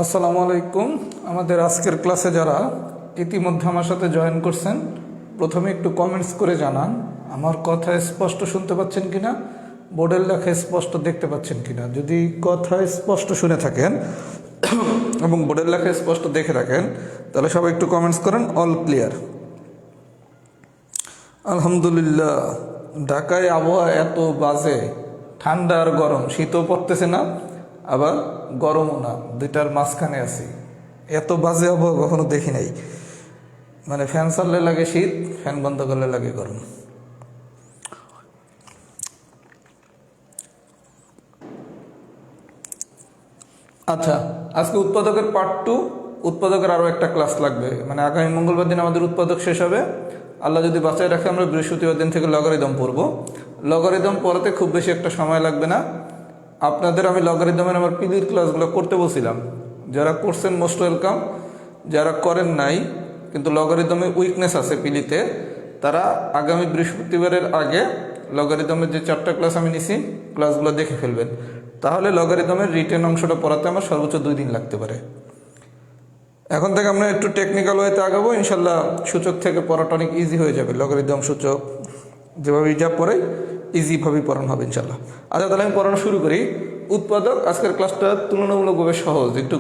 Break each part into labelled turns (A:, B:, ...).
A: আসসালামু আলাইকুম। আমাদের আজকের ক্লাসে যারা ইতিমধ্যে আমার সাথে জয়েন করছেন, প্রথমে একটু কমেন্টস করে জানান আমার কথা স্পষ্ট শুনতে পাচ্ছেন কিনা, বোর্ডের লেখা স্পষ্ট দেখতে পাচ্ছেন কিনা। যদি কথা স্পষ্ট শুনে থাকেন এবং বোর্ডের লেখা স্পষ্ট দেখে থাকেন তাহলে সবাই একটু কমেন্টস করেন অল ক্লিয়ার। আলহামদুলিল্লাহ। ঢাকায় আবহাওয়া এত বাজে, ঠান্ডা আর গরম, শীতও পড়তেছে না আবার গরমও না, দুইটার মাঝখানে আছি। এত বাজে আবহাওয়া কখনো দেখি নাই। মানে ফ্যান চাললে লাগে শীত, ফ্যান বন্ধ করলে লাগে গরম। আচ্ছা, আজকে উৎপাদকের পার্ট 2, উৎপাদকের আরও একটা ক্লাস লাগবে। মানে আগামী মঙ্গলবার দিন আমাদের উৎপাদক শেষ হবে। আল্লাহ যদি বাঁচায় রাখে আমরা বৃহস্পতিবার দিন থেকে লগারিদম পড়ব। লগারিদম পড়াতে খুব বেশি একটা সময় লাগবে না। আপনাদের আমি লগারিদমের আমার পিলির ক্লাসগুলো করতে বলছিলাম, যারা করছেন মোস্ট ওয়েলকাম। যারা করেন নাই কিন্তু লগারিদমে উইকনেস আছে পিলিতে, তারা আগামী বৃহস্পতিবারের আগে লগারিদমের যে 4টা ক্লাস আমি নিছি ক্লাসগুলো দেখে ফেলবেন। তাহলে লগারিদমের রিটেন অংশটা পড়াতে আমার সর্বোচ্চ 2 দিন লাগতে পারে। এখন থেকে আমরা একটু টেকনিক্যাল ওয়েতে আগাবো। ইনশাল্লাহ সূচক থেকে পড়াটা অনেক ইজি হয়ে যাবে। লগারিদম সূচক যেভাবে যা পড়াই ইজিভাবেই পড়ানো হবে ইনশাল্লাহ। আচ্ছা, তাহলে আমি পড়ানো শুরু করি। উৎপাদক আজকের ক্লাসটা তুলনামূলকভাবে সহজ, একটু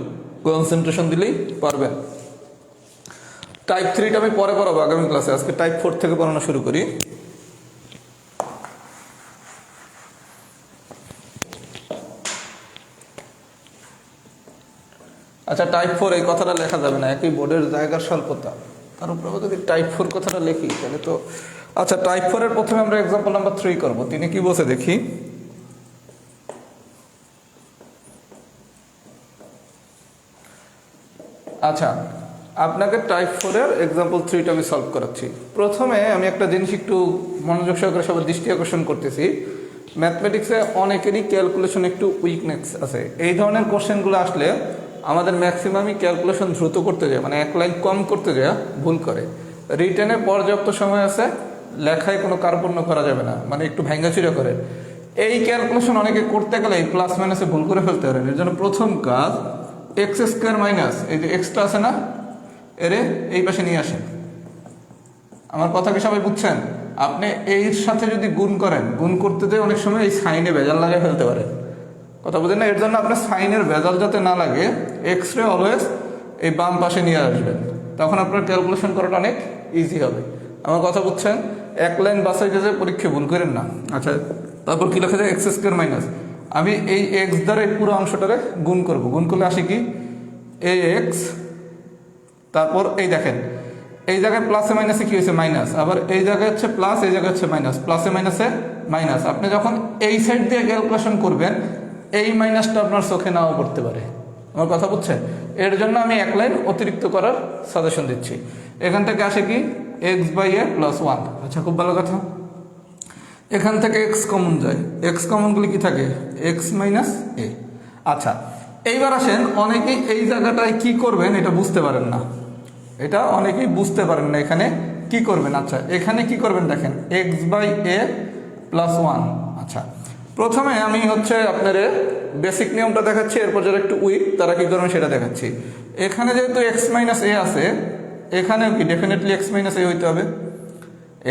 A: কনসেন্ট্রেশন দিলেই পারবেন। টাইপ 3টা আমি পরে পড়াবো আগামী ক্লাসে। আজকে টাইপ 4 থেকে পড়ানো শুরু করি। আচ্ছা, টাইপ 4 এই কথাটা লেখা যাবে না, একই বোর্ডের জায়গার স্বল্পতা, তার উপরে যদি টাইপ 4 কথাটা লিখি তাহলে তো। আচ্ছা, টাইপ 4 এর প্রথমে আমরা এক্সাম্পল নাম্বার 3 করব। তিনি কি বলছে দেখি। আচ্ছা, আপনাকে টাইপ 4 এর এক্সাম্পল 3টা আমি সলভ করাচ্ছি। প্রথমে আমি একটা জিনিস একটু মনোযোগ সহকারে সবার দৃষ্টি আকর্ষণ করতেছি। ম্যাথমেটিক্সে অনেকেরই ক্যালকুলেশন একটু উইকনেস আছে। এই ধরনের কোশ্চেনগুলো আসলে আমাদের ম্যাক্সিমামই ক্যালকুলেশন দ্রুত করতে যায়, মানে এক লাইন কম করতে যায় ভুল করে। রিটেনে পর্যাপ্ত সময় আছে, লেখায় কোনো কার্পণ্য করা যাবে না, মানে একটু ভেঙ্গাচুরা করে। এই ক্যালকুলেশন অনেকে করতে গেলে এই প্লাস মাইনাসে ভুল করে ফেলতে পারেন। এর জন্য প্রথম কাজ, এক্স স্কোয়ার মাইনাস এই যে এক্সটা আছে না, এরে এই পাশে নিয়ে আসেন। আমার কথা কি সবাই বুঝছেন? আপনি এর সাথে যদি গুণ করেন, গুণ করতে যেয়ে অনেক সময় এই সাইনে ভেজাল লাগিয়ে ফেলতে পারেন। কথা বুঝেন না? এর জন্য আপনার সাইনের ভেজাল যাতে না লাগে, এক্স রে অলওয়েজ এই বাম পাশে নিয়ে আসবেন, তখন আপনার ক্যালকুলেশন করাটা অনেক ইজি হবে। আমার কথা বুঝছেন? এক লাইন বাসাইতে যে পরীক্ষা ভুল করেন না। আচ্ছা, তারপর কি লেখা যায়? এক্স স্কোয়ার মাইনাস, আমি এই এক্স দ্বারা এই পুরো অংশটারে গুণ করব। গুণ করলে আসে কি? এ এক্স, তারপর এই দেখেন এই জায়গায় প্লাসে মাইনাসে কি হয়েছে? মাইনাস। আবার এই জায়গায় হচ্ছে প্লাস, এই জায়গায় হচ্ছে মাইনাস, প্লাসে মাইনাসে মাইনাস। আপনি যখন এই সাইড দিয়ে ক্যালকুলেশন করবেন, এই মাইনাসটা আপনার চোখে নাও পড়তে পারে। আমার কথা বুঝছেন? এর জন্য আমি এক লাইন অতিরিক্ত করার সাজেশন দিচ্ছি। এখান থেকে আসে কি? X by a plus 1। আচ্ছা, খুব ভালো কথা। এখান থেকে এক্স কমন যায়, এক্স কমনগুলি কি থাকে? X minus a. আচ্ছা, এইবার আসেন, অনেকেই এই জায়গাটায় কি করবেন এটা বুঝতে পারেন না। এটা অনেকেই বুঝতে পারেন না এখানে কি করবেন। আচ্ছা, এখানে কি করবেন দেখেন, এক্স বাই এ প্লাস 1। আচ্ছা, প্রথমে আমি হচ্ছে আপনার বেসিক নিয়মটা দেখাচ্ছি, এরপর যারা একটু উইক তারা কি করবেন সেটা দেখাচ্ছি। এখানে যেহেতু এক্স মাইনাস এ আছে, এখানেও কি ডেফিনেটলি এক্স মাইনাস এ হইতে হবে।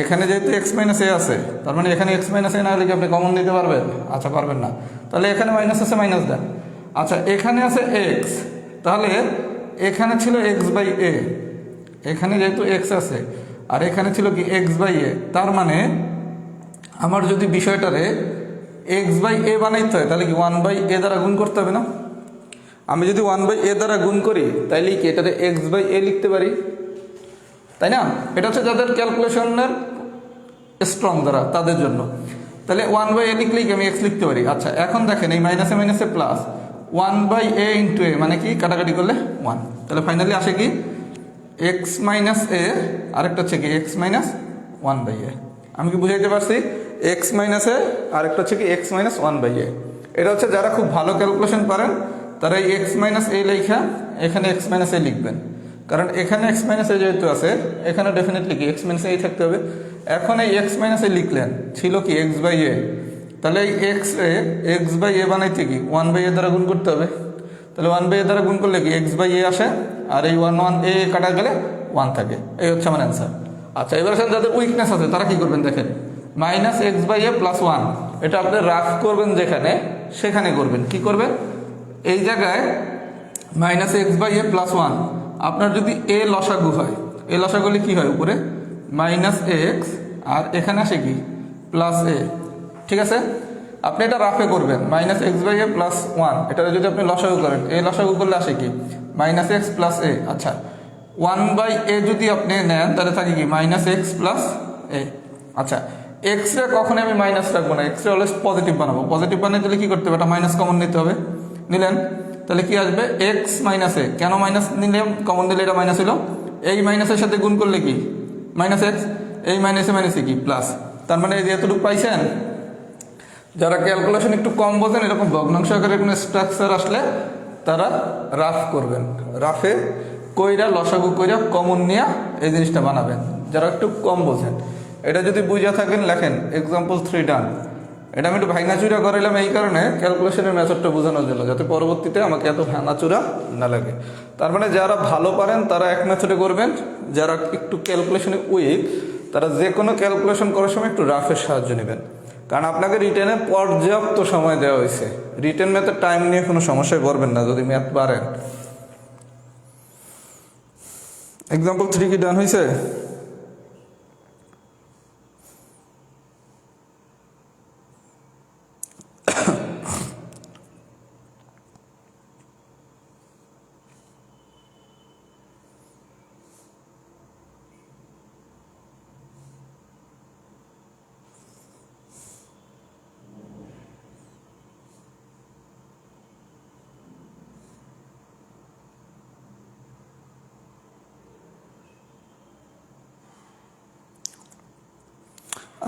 A: এখানে যেহেতু এক্স মাইনাস এ আছে, তার মানে এখানে এক্স মাইনাস এ না হলে কি আপনি কমন দিতে পারবেন? আচ্ছা, পারবেন না। তাহলে এখানে মাইনাস আছে, মাইনাস দেন। আচ্ছা, এখানে আছে এক্স, তাহলে এখানে ছিল এক্স বাই এ, এখানে যেহেতু এক্স আছে, আর এখানে ছিল কি? এক্স বাই এ। তার মানে আমার যদি বিষয়টারে এক্স বাই এ বানাইতে হয় তাহলে কি 1 বাই এ দ্বারা গুণ করতে হবে না? আমি যদি 1 বাই এ দ্বারা গুণ করি তাইলে কি এটাতে এক্স বাই এ লিখতে পারি, তাই না? এটা হচ্ছে যাদের ক্যালকুলেশনের স্ট্রং দ্বারা, তাদের জন্য। তাহলে 1 বাই এ লিখলেই কি আমি এক্স লিখতে পারি। আচ্ছা, এখন দেখেন এই মাইনাসে মাইনাসে প্লাস, 1 বাই এ ইন্টু এ মানে কি? কাটাকাটি করলে 1। তাহলে ফাইনালি আসে কি? এক্স মাইনাস এ, আরেকটা হচ্ছে কি? এক্স মাইনাস 1 বাই এ। আমি কি বুঝাইতে পারছি? এক্স মাইনাস এ, আরেকটা হচ্ছে কি? এক্স মাইনাস 1 বাই এ। এটা হচ্ছে যারা খুব ভালো ক্যালকুলেশন পারেন তারা এই এক্স মাইনাস এ লেখা এখানে এক্স মাইনাস এ লিখবেন, কারণ এখানে এক্স মাইনাস এ যেহেতু আছে, এখানে ডেফিনেটলি কি? এক্স মাইনাস এ থাকতে হবে। এখন এই এক্স মাইনাস এ লিখলেন, ছিল কি? এক্স বাই এ। তাহলে এই এক্স বাই এ বানাইতে কি 1 বাই এ দ্বারা গুণ করতে হবে। তাহলে 1/a দ্বারা গুণ করলে কি x/a আসে, আর এই 1 কাটা গেলে 1 থাকে। এই হচ্ছে আমার অ্যান্সার। আচ্ছা, এবার আসেন যাদের উইকনেস আছে তারা কি করবেন দেখেন, -x/a + 1 এটা আপনি রাফ করবেন যেখানে সেখানে করবেন। কি করবেন, এই জায়গায় -x/a + 1 আপনার যদি a লসাগু হয়, a লসাগু হলে কি হয় উপরে -x আর এখানে আসে কি +a, ঠিক আছে। আপনি এটা রাফে করবেন -x/a + 1 এটা যদি আপনি লসাগু করেন, a লসাগু করলে আসে কি -x + a। আচ্ছা, 1/a যদি আপনি নেন তাহলে থাকে কি -x + a। আচ্ছা, x রে কখনো আমি মাইনাস রাখবো না, x রে অলওয়েজ পজিটিভ বানাবো। পজিটিভ বানাতে গেলে কি করতে হবে, একটা মাইনাস কমন নিতে হবে। নিলেন, তাহলে কি আসবে x - a। কেন মাইনাস নিলাম, কমন দিলে এটা মাইনাস হলো, এই মাইনাসের সাথে গুণ করলে কি -x, এই মাইনাসে মাইনাসে কি প্লাস। তার মানে এই যে এতটুকু পাইছেন, যারা ক্যালকুলেশন একটু কম বোঝেন এরকম ভগ্নাংশ আকারে কোনো স্ট্রাকচার আসলে তারা রাফ করবেন, রাফে কইরা লসাগু কইরা কমন নিয়ে এই জিনিসটা বানাবেন যারা একটু কম বোঝেন। এটা যদি বুঝা থাকেন লেখেন এক্সাম্পল 3 ডান। এটা আমি একটু ভাঙাচুরা করাইলাম এই কারণে ক্যালকুলেশনের মেথডটা বোঝানোর জন্য, যাতে পরবর্তীতে আমাকে এত ভাঙাচুরা না লাগে। তার মানে যারা ভালো পারেন তারা এক মেথডে করবেন, যারা একটু ক্যালকুলেশনে উইক তারা যে কোনো ক্যালকুলেশন করার সময় একটু রাফের সাহায্য নেবেন, কারণ আপনাকে রিটেনে পর্যাপ্ত সময় দেওয়া হয়েছে। রিটেন ম্যাথের টাইম নিয়ে কোনো সমস্যায় পড়বেন না যদি ম্যাথ পারেন। এক্সাম্পল 3 কি ডান হয়েছে?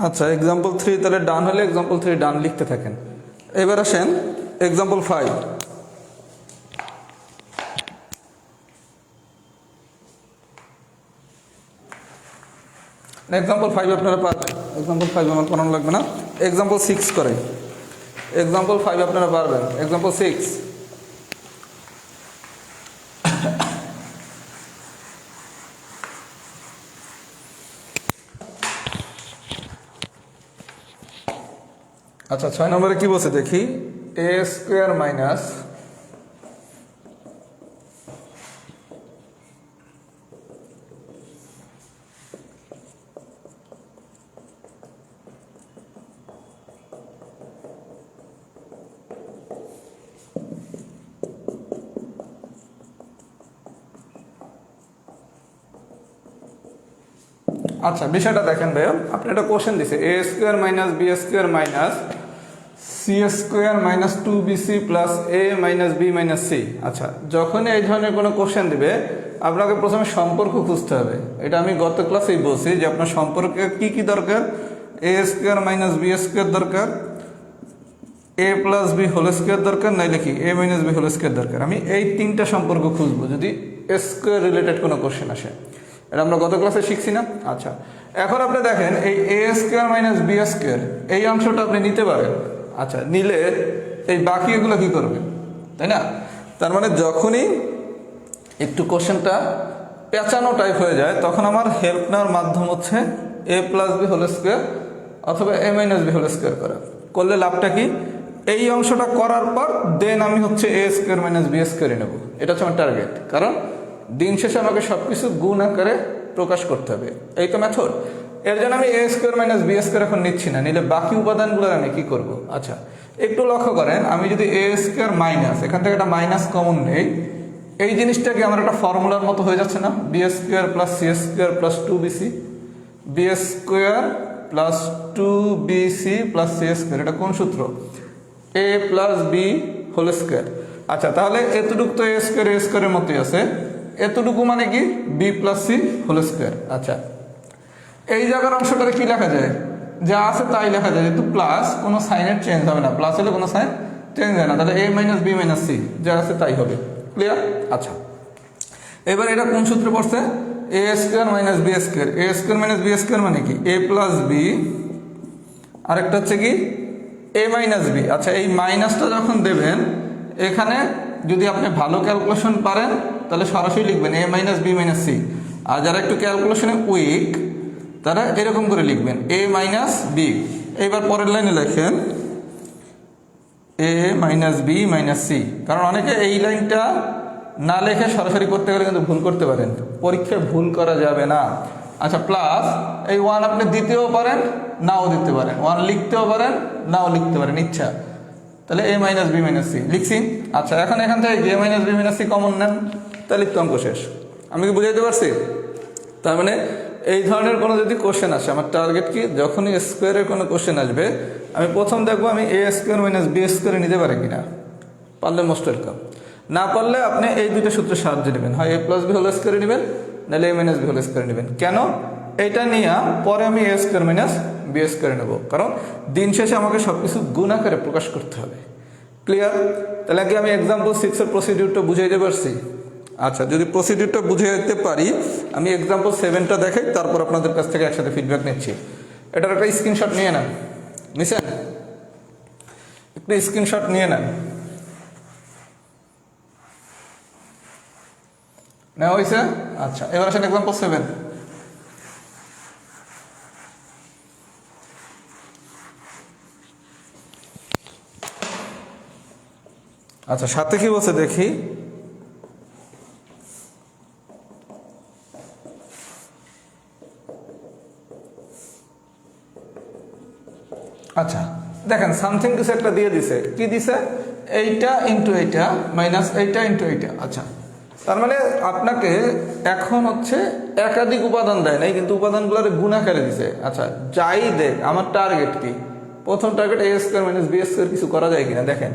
A: আচ্ছা, এক্সাম্পল 3 তাহলে ডান হলে এক্সাম্পল 3 ডান লিখতে থাকেন। এবার আসেন এক্সাম্পল 5। এক্সাম্পল 5 আপনারা পারবেন, এক্সাম্পল 5 আমার পড়ানো লাগবে না। এক্সাম্পল 6 করে, এক্সাম্পল 5 আপনারা পারবেন। এক্সাম্পল 6, আচ্ছা 6 নম্বরে কি বলছে দেখি, a স্কোয়ার মাইনাস আচ্ছা বিষয়টা দেখেন ভাইয়া, আপনি একটা কোশ্চেন দিছে a square minus b square minus c square minus 2bc plus a minus b minus c। আচ্ছা, যখন এই ধরনের কোনো কোশ্চেন দিবে আপনাকে প্রথমে সম্পর্ক খুঁজতে হবে। এটা আমি গত ক্লাসেই বলছি যে আপনার সম্পর্কে কি কি দরকার, a square minus b square দরকার, a plus b whole square দরকার, নাইলে কি a minus b whole square দরকার। আমি এই তিনটা সম্পর্ক খুঁজবো যদি স্কোয়ার রিলেটেড কোনো কোশ্চেন আসে। এটা আমরা গত ক্লাসে শিখছি না? আচ্ছা, এখন আপনি দেখেন এই a square minus b square এই অংশটা আপনি নিতে পারেন। আচ্ছা, নিলে এই বাকি এগুলো কি করবেন, তাই না? তার মানে যখনই একটু কোশ্চেনটা পেঁচানো টাইপ হয়ে যায় তখন আমার হেল্প নেওয়ার মাধ্যম হচ্ছে a plus b whole square অথবা a minus b whole square করা। করলে লাভটা কি, এই অংশটা করার পর দেন আমি হচ্ছে a স্কোয়ার মাইনাস b স্কোয়ারই নেব। এটা হচ্ছে আমার টার্গেট, কারণ দিন শেষে আমাকে সব কিছু গুণ আকারে প্রকাশ করতে হবে। এই তো মেথড। এর জন্য আমি a square minus b square এখন নিচ্ছি না, নিলে বাকি উপাদানগুলো আমি কি করব। আচ্ছা, একটু লক্ষ্য করেন, আমি যদি a স্কোয়ার মাইনাস এখান থেকে একটা মাইনাস কমন নেই, এই জিনিসটাকে আমার একটা ফর্মুলার মতো হয়ে যাচ্ছে না, b square plus c square plus 2bc, b square plus 2bc plus c square. এটা কোন সূত্র, a plus b whole square. আচ্ছা, তাহলে এতটুকু তো a স্কোয়ারের মতোই আছে, এতটুকু মানে কি b plus c whole square. আচ্ছা, এই জায়গার অংশটাতে কি লেখা যায়, যা আছে তাই লেখা যায়, যেহেতু প্লাস কোনো সাইনের চেঞ্জ হবে না, প্লাস হলে কোনো সাইন চেঞ্জ হয় না, তাহলে a minus b minus c যা আছে তাই হবে। ক্লিয়ার? আচ্ছা, এবার এটা কোন সূত্রে পড়ছে, a square minus b square. a square minus b square মানে কি a প্লাস b, আরেকটা হচ্ছে কি a মাইনাস b। আচ্ছা, এই মাইনাসটা যখন দেবেন এখানে যদি আপনি ভালো ক্যালকুলেশন পারেন তাহলে সরাসরি লিখবেন a minus B minus C, আর যারা একটু ক্যালকুলেশনে উইক তারা এরকম করে লিখবেন a মাইনাস বি। এইবার পরের লাইনে লেখেন a minus B minus c, কারণ অনেকে এই লাইনটা না লেখে সরাসরি করতে গেলে কিন্তু ভুল করতে পারেন, পরীক্ষায় ভুল করা যাবে না। আচ্ছা, প্লাস এই 1 আপনি দিতেও পারেন নাও দিতে পারেন, 1 লিখতেও পারেন নাও লিখতে পারেন ইচ্ছা, তাহলে a minus B minus c লিখছি। আচ্ছা, এখন এখান থেকে a minus B minus c common নেন, তাহলে তো অঙ্ক শেষ। আমি কি বুঝাইতে পারছি? তার মানে এই ধরনের কোনো যদি কোশ্চেন আসে, আমার টার্গেট কি, যখনই স্কোয়ারের কোনো কোশ্চেন আসবে আমি প্রথম দেখবো আমি a স্কোয়ার মাইনাস বি স্কোয়ারে নিতে পারি কিনা, পারলে মোস্ট ওয়েলকাম, না পারলে আপনি এই দুটো সূত্রের সাহায্যে নেবেন, হয় a প্লাস বি হোল স্কোয়ারে নেবেন, নাহলে a মাইনাস বি হোল স্কোয়ারে নেবেন। কেন? এটা নিয়ে পরে আমি a স্কোয়ার মাইনাস বি স্কোয়ারে নেবো, কারণ দিন শেষে আমাকে সব কিছু গুণ আকারে প্রকাশ করতে হবে। ক্লিয়ার? তাহলে কি আমি এক্সাম্পল 6 প্রসিডিউরটা বুঝাইতে পারছি? আচ্ছা, যদি প্রসিডিউরটা বুঝাইতে পারি আমি এক্সাম্পল 7টা দেখাই, তারপর আপনাদের কাছ থেকে একসাথে ফিডব্যাক নিচ্ছি। এটার একটা স্ক্রিনশট নিয়ে নেন, নিছেন? একটু স্ক্রিনশট নিয়ে নেন। নেওয়া হয়েছে? আচ্ছা, এবার আসেন এক্সাম্পল 7। আচ্ছা, সাথে কি বলছে দেখি। আচ্ছা দেখেন, সামথিং কিছু একটা দিয়ে দিছে, কি দিছে, এইটা ইন্টু এইটা মাইনাস এইটা ইন্টু এইটা। আচ্ছা, তার মানে আপনাকে এখন হচ্ছে একাধিক উপাদান দেয় নাই, কিন্তু উপাদানগুলোর গুণাকারে দিছে। আচ্ছা, যাই দেখ, আমার টার্গেট কি, প্রথম target a square minus b square কিছু করা যায় কিনা দেখেন।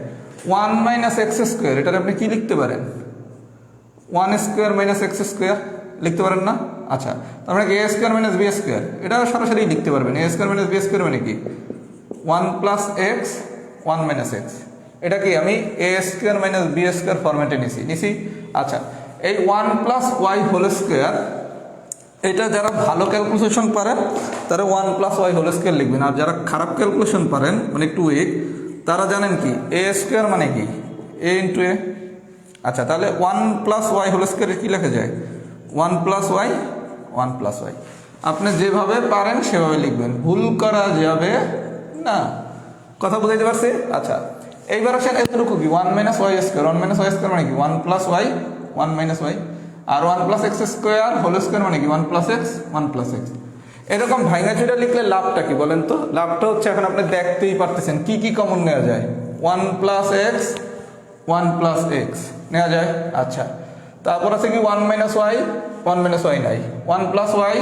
A: 1 মাইনাস এক্স স্কোয়ার, এটার আপনি কি লিখতে পারেন, 1 স্কোয়ার মাইনাস এক্স স্কোয়ার লিখতে পারেন না? আচ্ছা, তার মানে a square minus b square, এটা সরাসরি লিখতে পারবেন। a square minus b square মানে কি, 1 প্লাস এক্স 1 মাইনাস এক্স, এটা কি আমি a square minus b square ফরম্যাটে নিছি। আচ্ছা, এই 1 প্লাস ওয়াই হোল স্কোয়ার, এটা যারা ভালো ক্যালকুলেশন পারেন তারা 1 প্লাস ওয়াই হোল স্কোয়ার লিখবেন, আর যারা খারাপ ক্যালকুলেশন পারেন মানে একটু উইক তারা জানেন কি a স্কোয়ার মানে কি a ইন্টু এ। আচ্ছা, তাহলে 1 প্লাস ওয়াই হোল স্কোয়ারে কী লেখা যায়, 1 প্লাস ওয়াই 1 প্লাস ওয়াই। আপনি যেভাবে পারেন সেভাবে লিখবেন, ভুল করা যাবে না। কথা বুঝাইতে পারছি? আচ্ছা, এইবার আসেন এতটুকু কি 1 minus y square, 1 minus y square মানে কি 1 প্লাস ওয়াই 1 মাইনাস ওয়াই, আর 1 plus x square whole square মানে কি 1 প্লাস এক্স 1 প্লাস এক্স। এরকম ভাঙাচুরা লিখলে লাভটা কি বলেন তো? লাভটা হচ্ছে এখন আপনি দেখতেই পারতেছেন কি কি কমন নেওয়া যায়, 1 প্লাস এক্স 1 প্লাস এক্স নেওয়া যায়। আচ্ছা, তারপর আছে কি 1 মাইনাস ওয়াই 1 মাইনাস ওয়াই নাই, 1 plus y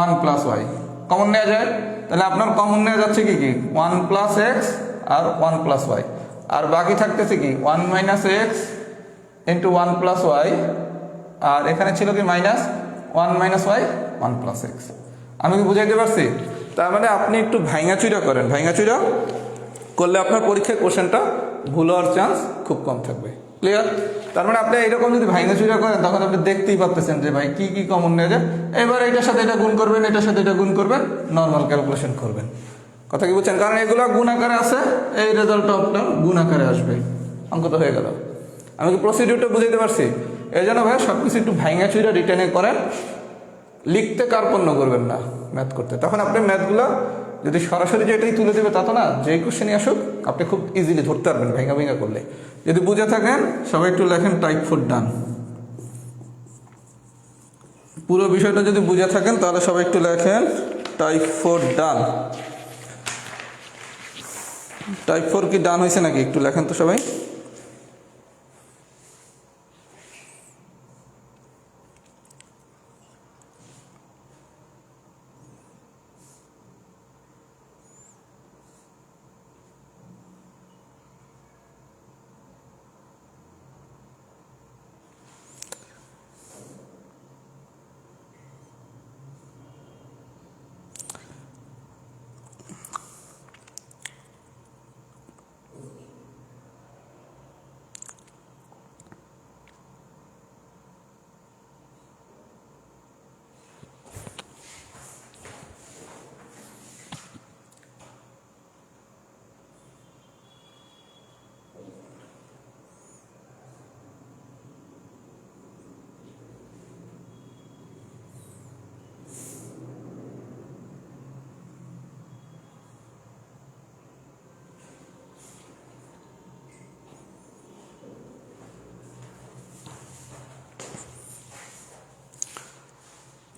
A: 1 plus y common নেওয়া যায়। তাহলে আপনার কমন নেওয়া যাচ্ছে কি কি 1 প্লাস এক্স আর 1 প্লাস ওয়াই, আর বাকি থাকতেছে কি 1 minus X into 1 plus Y, আর এখানে ছিল কি minus 1 minus Y 1 plus X. আমি কি বুঝাইতে পারছি? তার মানে আপনি একটু ভাঙাচুরা করেন, ভাঙাচুরা করলে আপনার পরীক্ষায় কোশ্চেনটা ভুল হওয়ার চান্স খুব কম থাকবে। ক্লিয়ার? তার মানে আপনি এইরকম যদি ভাঙাচুরা করেন তখন আপনি দেখতেই পাচ্ছেন যে ভাই কি কি কমন নেওয়া যায়। এবার এটার সাথে এটা গুণ করবেন, এটার সাথে এটা গুণ করবেন, নর্মাল ক্যালকুলেশন করবেন। কথা কি বুঝছেন? কারণ এগুলো গুণ আকারে আছে, এই রেজাল্টটা আপনার গুণ আকারে আসবে। অঙ্ক তো হয়ে গেল। আমি কি প্রসিডিউরটা বুঝাইতে পারছি? এই জন্য ভাই সব কিছু একটু ভাঙাচুরা রিটেনে করেন, লিখতে কার্পণ্য করবেন না ম্যাথ করতে। তখন আপনি ম্যাথগুলো যদি সরাসরি যেটাই তুলে দেবে তা তো না, যে কোশ্চেনই আসুক আপনি খুব ইজিলি ধরতে পারবেন ভেঙা ভেঙা করলে। যদি বুঝে থাকেন সবাই একটু লেখেন টাইপ 4 ডান। পুরো বিষয়টা যদি বুঝে থাকেন তাহলে সবাই একটু লেখেন টাইপ 4 ডান। টাইপ 4 কি ডান হয়েছে নাকি একটু লেখেন তো সবাই।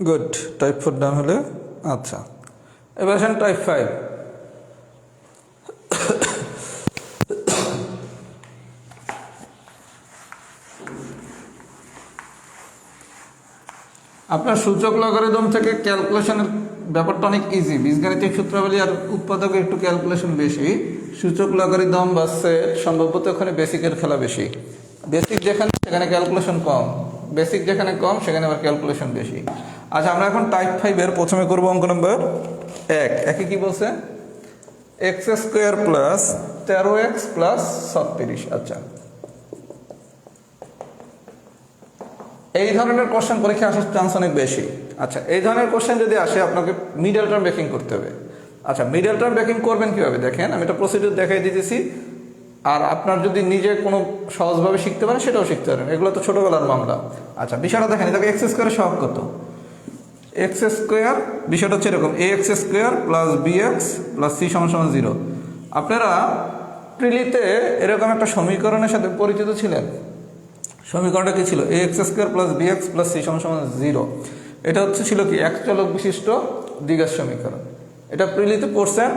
A: গুড, টাইপ 4 ডান হলে। আচ্ছা, এবার আসেন টাইপ 5। আপনার সূচক লগারিদম থেকে ক্যালকুলেশনের ব্যাপারটা অনেক ইজি। বীজগাণিতিক সূত্রাবলী আর উৎপাদকে একটু ক্যালকুলেশন বেশি। সূচক লগারিদম বা সেট সম্ভবত ওখানে বেসিকের খেলা বেশি। বেসিক যেখানে সেখানে ক্যালকুলেশন কম, বেসিক যেখানে কম সেখানে আবার ক্যালকুলেশন বেশি। আচ্ছা, আমরা এখন টাইপ 5-এর প্রথমে করবো অঙ্ক নম্বর 1। একে কি বলছে? X square plus 13x plus 36। আচ্ছা, এই ধরনের কোশ্চেন পরীক্ষা আসার চান্স অনেক বেশি। আচ্ছা, এই ধরনের কোশ্চেন যদি আসে আপনাকে মিডল টার্ম ব্রেকিং করতে হবে। আচ্ছা, মিডল টার্ম ব্রেকিং করবেন কীভাবে দেখেন, আমি একটা প্রসিডিউর দেখাই দিতেছি। আর আপনার যদি নিজে কোনো সহজভাবে শিখতে পারেন সেটাও শিখতে পারেন, এগুলো তো ছোটোবেলার মামলা। আচ্ছা, বিষয়টা দেখেন, এটাকে এক্স স্কোয়ারের সহগ কত? এক্স স্কোয়ার, বিষয়টা হচ্ছে এরকম, A X square plus B X plus C সমান 0। আপনারা প্রিলিতে এরকম একটা সমীকরণের সাথে পরিচিত ছিলেন? সমীকরণটা কি ছিল? A X square plus B X plus C সমান 0। এটা হচ্ছে ছিল কি এক চলক বিশিষ্ট দ্বিঘাত সমীকরণ। এটা প্রিলিতে পড়ছেন,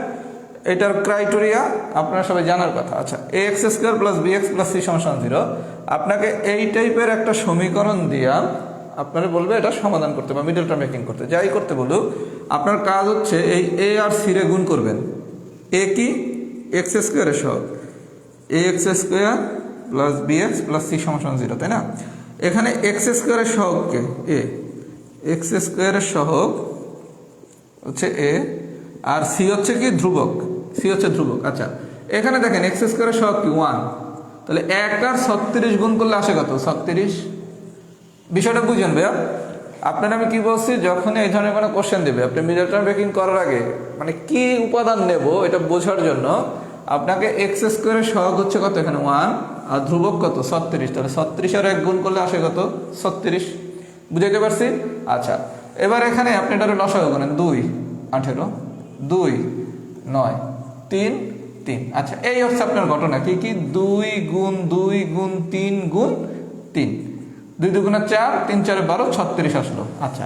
A: এটার ক্রাইটেরিয়া আপনারা সবাই জানার কথা। আচ্ছা, A X square plus B X plus C সমান 0, আপনাকে এই টাইপের একটা সমীকরণ দিয়া আপনারা বলবে এটা সমাধান করতে বা মিডল টার্ম ব্রেকিং করতে, যাই করতে বলুক, আপনার কাজ হচ্ছে এই এ আর সি রে গুণ করবেন। এ কি? এক্স স্কোয়ারের সহগ, A X square plus B X plus C সমান 0, তাই না? এখানে এক্স স্কোয়ারের সহগকে এ, এক্স স্কোয়ারের সহগ হচ্ছে এ, আর সি হচ্ছে কি ধ্রুবক, সি হচ্ছে ধ্রুবক। আচ্ছা, এখানে দেখেন এক্স স্কোয়ারের সহগ কি 1, তাহলে 1 আর 36 গুণ করলে আসে কত? 36। বিষয়টা বুঝেন ভাইয়া। আপনার আমি কি বলছি, যখন এই ধরনের কোনো কোশ্চেন দেবে আপনি মিডল টার্ম ব্রেকিং করার আগে মানে কি উপাদান নেব এটা বোঝার জন্য আপনাকে এক্স স্কোয়ারের সহগ হচ্ছে কত? এখানে 1, আর ধ্রুবক কত? 36। তাহলে 36 আর 1 গুণ করলে আসে কত? 36। বুঝাইতে পারছি? আচ্ছা, এবার এখানে আপনি এটা লসাগু করেন, 2 18, 2 9, 3 3। আচ্ছা, এই হচ্ছে আপনার ঘটনা। কি কি? 2 গুণ 2 গুণ 3 গুণ 3, 2 2 4, 3 4 12, 36 আসলো। আচ্ছা,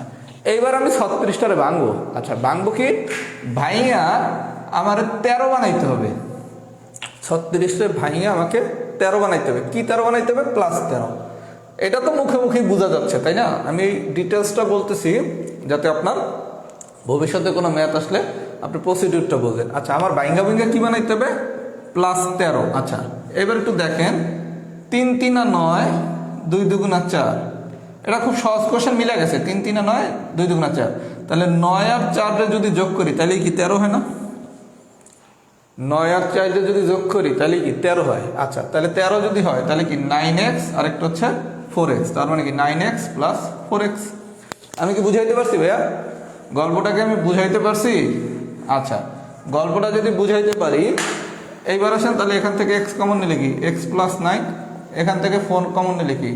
A: এইবার আমি 36টারে ভাঙবো। আচ্ছা, ভাঙবো কি? ভাইয়া আমার 13 বানাইতে হবে। 36টা ভাইয়া আমাকে 13 বানাইতে হবে। কি 13 বানাইতে হবে? প্লাস 13। এটা তো মুখে মুখেই বোঝা যাচ্ছে, তাই না? আমি ডিটেলসটা বলতেছি যাতে আপনার ভবিষ্যতে কোনো ম্যাথ আসলে আপনি প্রসিডিউরটা বলবেন। আচ্ছা, আমার ভাইঙ্গা ভাইঙ্গা কি বানাইতে হবে? প্লাস 13। আচ্ছা, এবার একটু দেখেন, 3 3 9, 2 2 4। এটা খুব সহজ কোশ্চেন, মিলে গেছে। 3 3 9, 2 2 4। তাহলে 9 আর 4 যদি যোগ করি তাহলে কি 13 হয় না? 9 আর 4 যদি যোগ করি তাহলে কি 13 হয়? আচ্ছা, তাহলে 13 যদি হয় তাহলে কি 9x আর একটা হচ্ছে 4x, তার মানে কি 9x প্লাস 4x। আমি কি বুঝাইতে পারছি ভাইয়া? গল্পটাকে আমি বুঝাইতে পারছি? আচ্ছা, গল্পটা যদি বুঝাইতে পারি, এইবার আসেন তাহলে এখান থেকে x কমন নিলে কি x প্লাস 9, এখান থেকে 4 কমন নিলে কি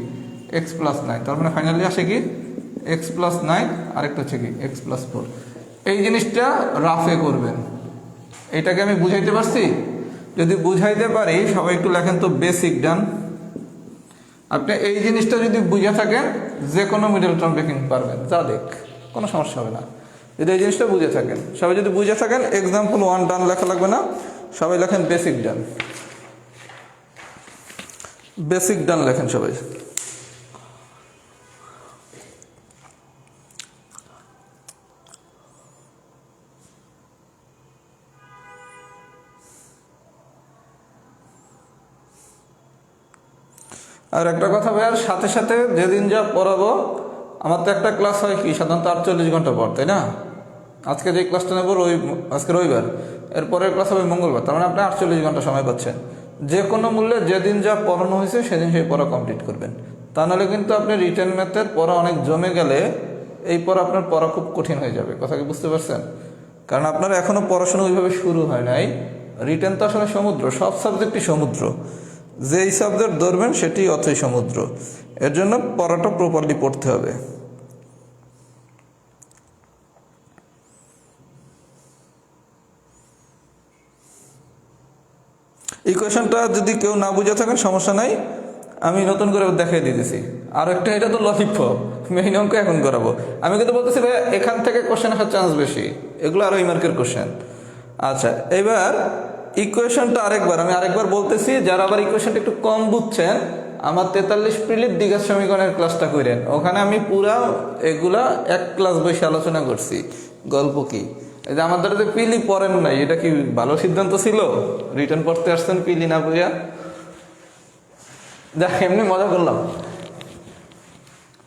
A: x প্লাস 9, তার মানে ফাইনালি আসে কি x প্লাস 9 আর একটা হচ্ছে কি x প্লাস 4। এই জিনিসটা রাফে করবেন। এটাকে আমি বুঝাইতে পারছি? যদি বুঝাইতে পারি, সবাই একটু লেখেন তো বেসিক ডান। আপনি এই জিনিসটা যদি বুঝে থাকেন যে কোনো মিডল টার্ম ব্রেকিং পারবেন, যা দেখ কোনো সমস্যা হবে না যদি এই জিনিসটা বুঝে থাকেন। সবাই যদি বুঝে থাকেন, এক্সাম্পল 1 ডান লেখা লাগবে না, সবাই লেখেন বেসিক ডান। বেসিক ডান লেখেন সবাই। আর একটা কথা ভাইয়ার, সাথে সাথে যেদিন যা পড়াবো, আমার তো একটা ক্লাস হয় কি সাধারণত 48 ঘন্টা পর, তাই না? আজকে যে ক্লাসটা নেবো আজকে রবিবার, এরপরের ক্লাস হবে মঙ্গলবার, তার মানে আপনি 48 ঘন্টা সময় পাচ্ছেন। যে কোনো মূল্যে যেদিন যা পড়ানো হয়েছে সেদিন সেই পড়া কমপ্লিট করবেন। তা নাহলে কিন্তু আপনি রিটেন ম্যাথের পড়া অনেক জমে গেলে এই পড়া আপনার পড়া খুব কঠিন হয়ে যাবে। কথা কি বুঝতে পারছেন? কারণ আপনার এখনও পড়াশোনা ওইভাবে শুরু হয় নাই। রিটেন তো আসলে সমুদ্র, সব সাবজেক্টই সমুদ্র, যেই সাবজেক্ট ধরবেন সেটি অথই সমুদ্র। এর জন্য পড়াটা প্রপারলি পড়তে হবে। ইকুয়েশনটা যদি কেউ না বুঝে থাকেন সমস্যা নাই, আমি নতুন করে দেখাই দিতেছি। আর একটা, এটা তো ললিপপ, মেইন অঙ্ক এখন করাবো। আমি কিন্তু বলতেছি ভাই এখান থেকে কোশ্চেন আসার চান্স বেশি, এগুলো আরো মার্কের কোশ্চেন। আচ্ছা, এবার ইকুয়েশনটা আমি আরেকবার বলতেছি, যারা আবার ইকুয়েশনটা একটু কম বুঝছেন, আমার 43 প্রিলির দ্বিঘাত সমীকরণের ক্লাসটা করেন, ওখানে আমি পুরা এগুলা এক ক্লাস বসে আলোচনা করছি। গল্প কি এই যে আমাদের যে পিলি পড়েন নাই, এটা কি ভালো সিদ্ধান্ত ছিল? রিটার্ন পড়তে আসছেন পিলি না বইয়া, দেখ এমনি মজা করলাম।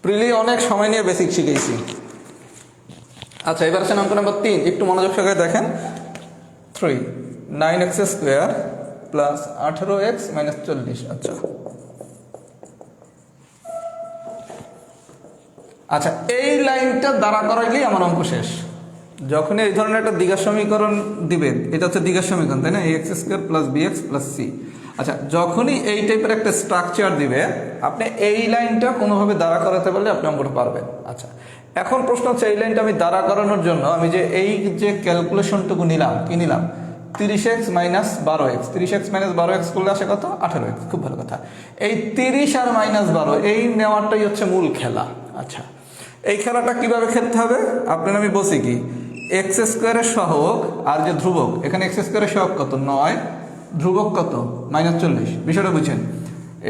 A: প্রিলি অনেক সময় নিয়ে বেসিক শিখেছি। আচ্ছা, এবার আছেন অঙ্ক নাম্বার 3, একটু মনোযোগ সহকারে দেখেন। 3 9x square plus 18x minus 40। আচ্ছা আচ্ছা, এই লাইনটা দ্বারা করাইলেই আমার অঙ্ক শেষ। যখন এই ধরনের একটা দ্বিঘাত সমীকরণ দিবেন, এটা হচ্ছে দ্বিঘাত সমীকরণ তাই না, ax square plus bx plus c। আচ্ছা, যখনই এই টাইপের একটা স্ট্রাকচার দিবে, আপনি এই লাইনটা কোনোভাবে দাঁড়া করাতে পারলে আপনি অঙ্কটা পারবেন। আচ্ছা, এখন প্রশ্ন হচ্ছে এই লাইনটা আমি দাঁড়া করানোর জন্য আমি যে এই যে ক্যালকুলেশনটুকু নিলাম, কি নিলাম? 30x minus 12x। 30x minus 12x করলে আসে কত? 18x। খুব ভালো কথা। এই 30 আর মাইনাস 12 এই নেওয়াটাই হচ্ছে মূল খেলা। আচ্ছা, এই খেলাটা কিভাবে খেলতে হবে আপনার আমি বলছি কি, এক্স স্কোয়ারের সহগ আর যে ধ্রুবক, এখানে এক্স স্কোয়ারের সহগ কত? 9, ধ্রুবক কত? মাইনাস 40। বিষয়টা বুঝছেন?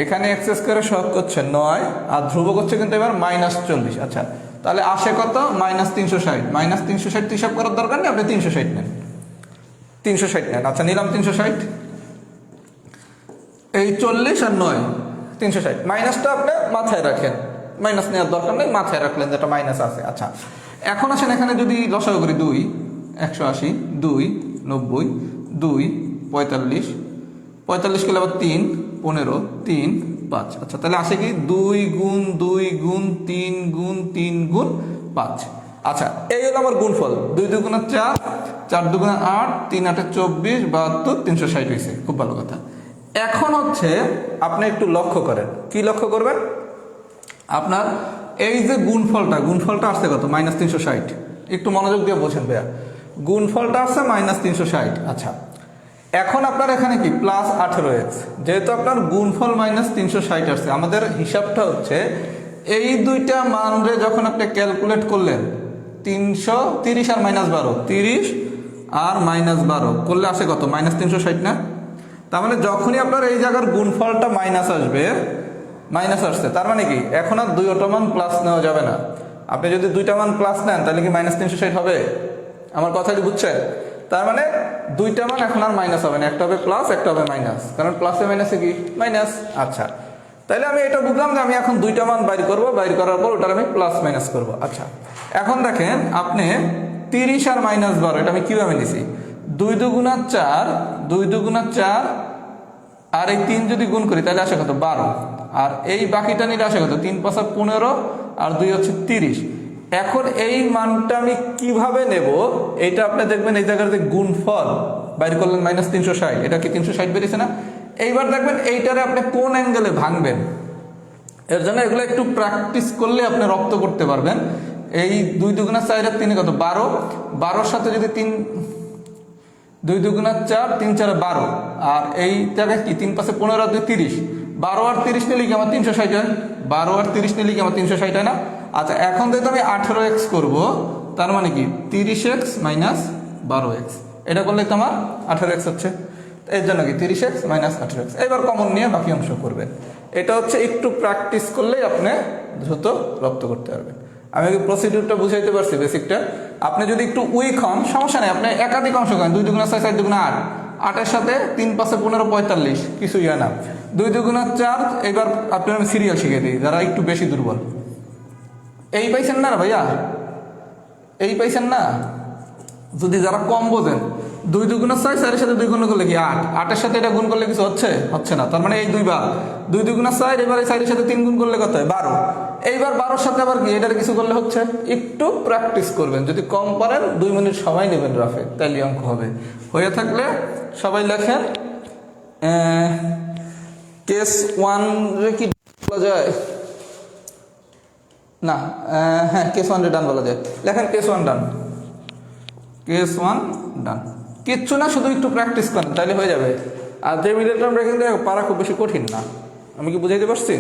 A: এখানে এক্স স্কোয়ারের সহগ হচ্ছে 9 আর ধ্রুবক হচ্ছে কিন্তু এবার মাইনাস 40। আচ্ছা, তাহলে আসে কত? মাইনাস 360। মাইনাস 360 হিসাব করার দরকার নেই, আপনি 360 নেন। 360 নেন। আচ্ছা, নিলাম 360। এই 40 আর 9 360। মাইনাসটা আপনি মাথায় রাখেন, মাইনাস নেওয়ার দরকার নেই, মাথায় রাখলেন যেটা মাইনাস আছে। আচ্ছা, এখন আসেন এখানে যদি লসাগু করি, 2 180, 2 90, 2 45, 45 করলে আবার 3 15, 3 5। আচ্ছা, তাহলে আসে কি 2 গুণ 2 গুণ 3 গুণ 3 গুণ 5। আচ্ছা, এই হলো আমার গুণফল। 2 2 4, 4 2 8, 3 8 24, 72, 360 হয়েছে। খুব ভালো কথা। এখন হচ্ছে আপনি একটু লক্ষ্য করেন, কি লক্ষ্য করবেন? আপনার এই যে গুণফলটা আসছে কত? মাইনাস 360। একটু মনোযোগ দিয়ে বোঝেন ভাইয়া, গুণফলটা আসছে মাইনাস 360। আচ্ছা, এখন আপনার এখানে কি প্লাস 18x, যেহেতু আপনার গুণফল মাইনাস 360 আসছে, আমাদের হিসাবটা হচ্ছে এই দুইটা মানরে যখন আপনি ক্যালকুলেট করলেন, 330 আর মাইনাস 12, 30 আর মাইনাস 12 করলে আসে কত? মাইনাস 360 না? তার মানে যখনই আপনার এই জায়গার গুণফলটা মাইনাস আসবে, মাইনাস আসছে, তার মানে কি এখন আর দুইটা মান প্লাস নেওয়া যাবে না। আপনি যদি দুইটা মান প্লাস নেন তাহলে কি মাইনাস 360 হবে? আমার কথা কি বুঝছেন? তার মানে দুইটা মান এখন আর মাইনাস হবে না, একটা হবে প্লাস, একটা হবে মাইনাস, কারণ প্লাসে মাইনাসে কি মাইনাস। আচ্ছা, তাহলে আমি এটা বুঝলাম যে আমি এখন দুইটা মান বাইর করব, বাইর করার পর ওটার আমি প্লাস মাইনাস করব। আচ্ছা, এখন দেখেন আপনি 30 আর মাইনাস 12 এটা আমি কিভাবে নিছি? 2 2 4, 2 2 4 আর এই 3 যদি গুণ করি তাহলে আসে কত? 12। আর এই বাকিটা নিলে আসে কত? 3 5 15 আর 2 হচ্ছে 30। এখন এই মানটা আমি কিভাবে নেব? এইটা আপনি দেখবেন এই জায়গার যে গুণফল বাইর করলেন মাইনাস 360, এটা কি 360 বেরিয়েছে না? এইবার দেখবেন এইটারে আপনি কোন অ্যাঙ্গেলে ভাঙবেন। এর জন্য এগুলো একটু প্র্যাকটিস করলে আপনি রপ্ত করতে পারবেন। এই 2 2 4 আর 3 কত? 12। 12-র সাথে যদি 2 2 4, 3 4 12, আর এই জায়গায় কি 3 5 15 আর 2 30, 12 আর 30 নিলে কি আমার 360 হয়? 12 আর 30 নিলে কি আমার 360 হয় না? আচ্ছা, এখন যেহেতু আমি 18x করব, তার মানে কি 30x মাইনাস 12x, এটা করলে তো আমার 18x হচ্ছে। এর জন্য কি 30x মাইনাস 18x। এবার কমন নিয়ে বাকি অংশ করবেন। এটা হচ্ছে একটু প্র্যাকটিস করলেই আপনি দ্রুত রপ্ত করতে পারবেন। আমি প্রসিডিউরটা বুঝাইতে পারছি, বেসিকটা। আপনি যদি একটু উইক হন সমস্যা নেই, আপনি একাধিক অংশ করেন। 2 2 6, 4 2 8, 8-এর সাথে 3 5 15 45, কিছুই হয় না। 2 2 4, এবার আপনার আমি সিরিয়াল শিখিয়ে দিই যারা একটু বেশি দুর্বল। এই পাইছেন না ভাইয়া? এই পাইছেন না? যদি যারা কম বোঝেন, 2 2 6, 4-এর সাথে 2 গুণ করলে কি 8, 8-এর সাথে এটা গুণ করলে কিছু হচ্ছে না। তার মানে এই 2 বার 2 2 4, এবার এই 4-এর সাথে 3 গুণ করলে কত হয়? 12। এইবার 12-র সাথে আবার কি এটার কিছু করলে হচ্ছে। একটু প্র্যাকটিস করবেন, যদি কম পারেন 2 মিনিট সময় নেবেন রাফে, তাইলে অঙ্ক হবে। হয়ে থাকলে সবাই লেখেন। কেস 1 রে কি বলা যায় না? হ্যাঁ, কেস 1 রে ডান বলা যায়। লেখেন কেস 1 ডান, কেস 1 ডান। কিচ্ছু না, শুধু একটু প্র্যাকটিস করেন তাহলে হয়ে যাবে। আর যে মিডল টার্ম রেখে দেয় পারা খুব বেশি কঠিন না। আমি কি বুঝাইতে পারছি?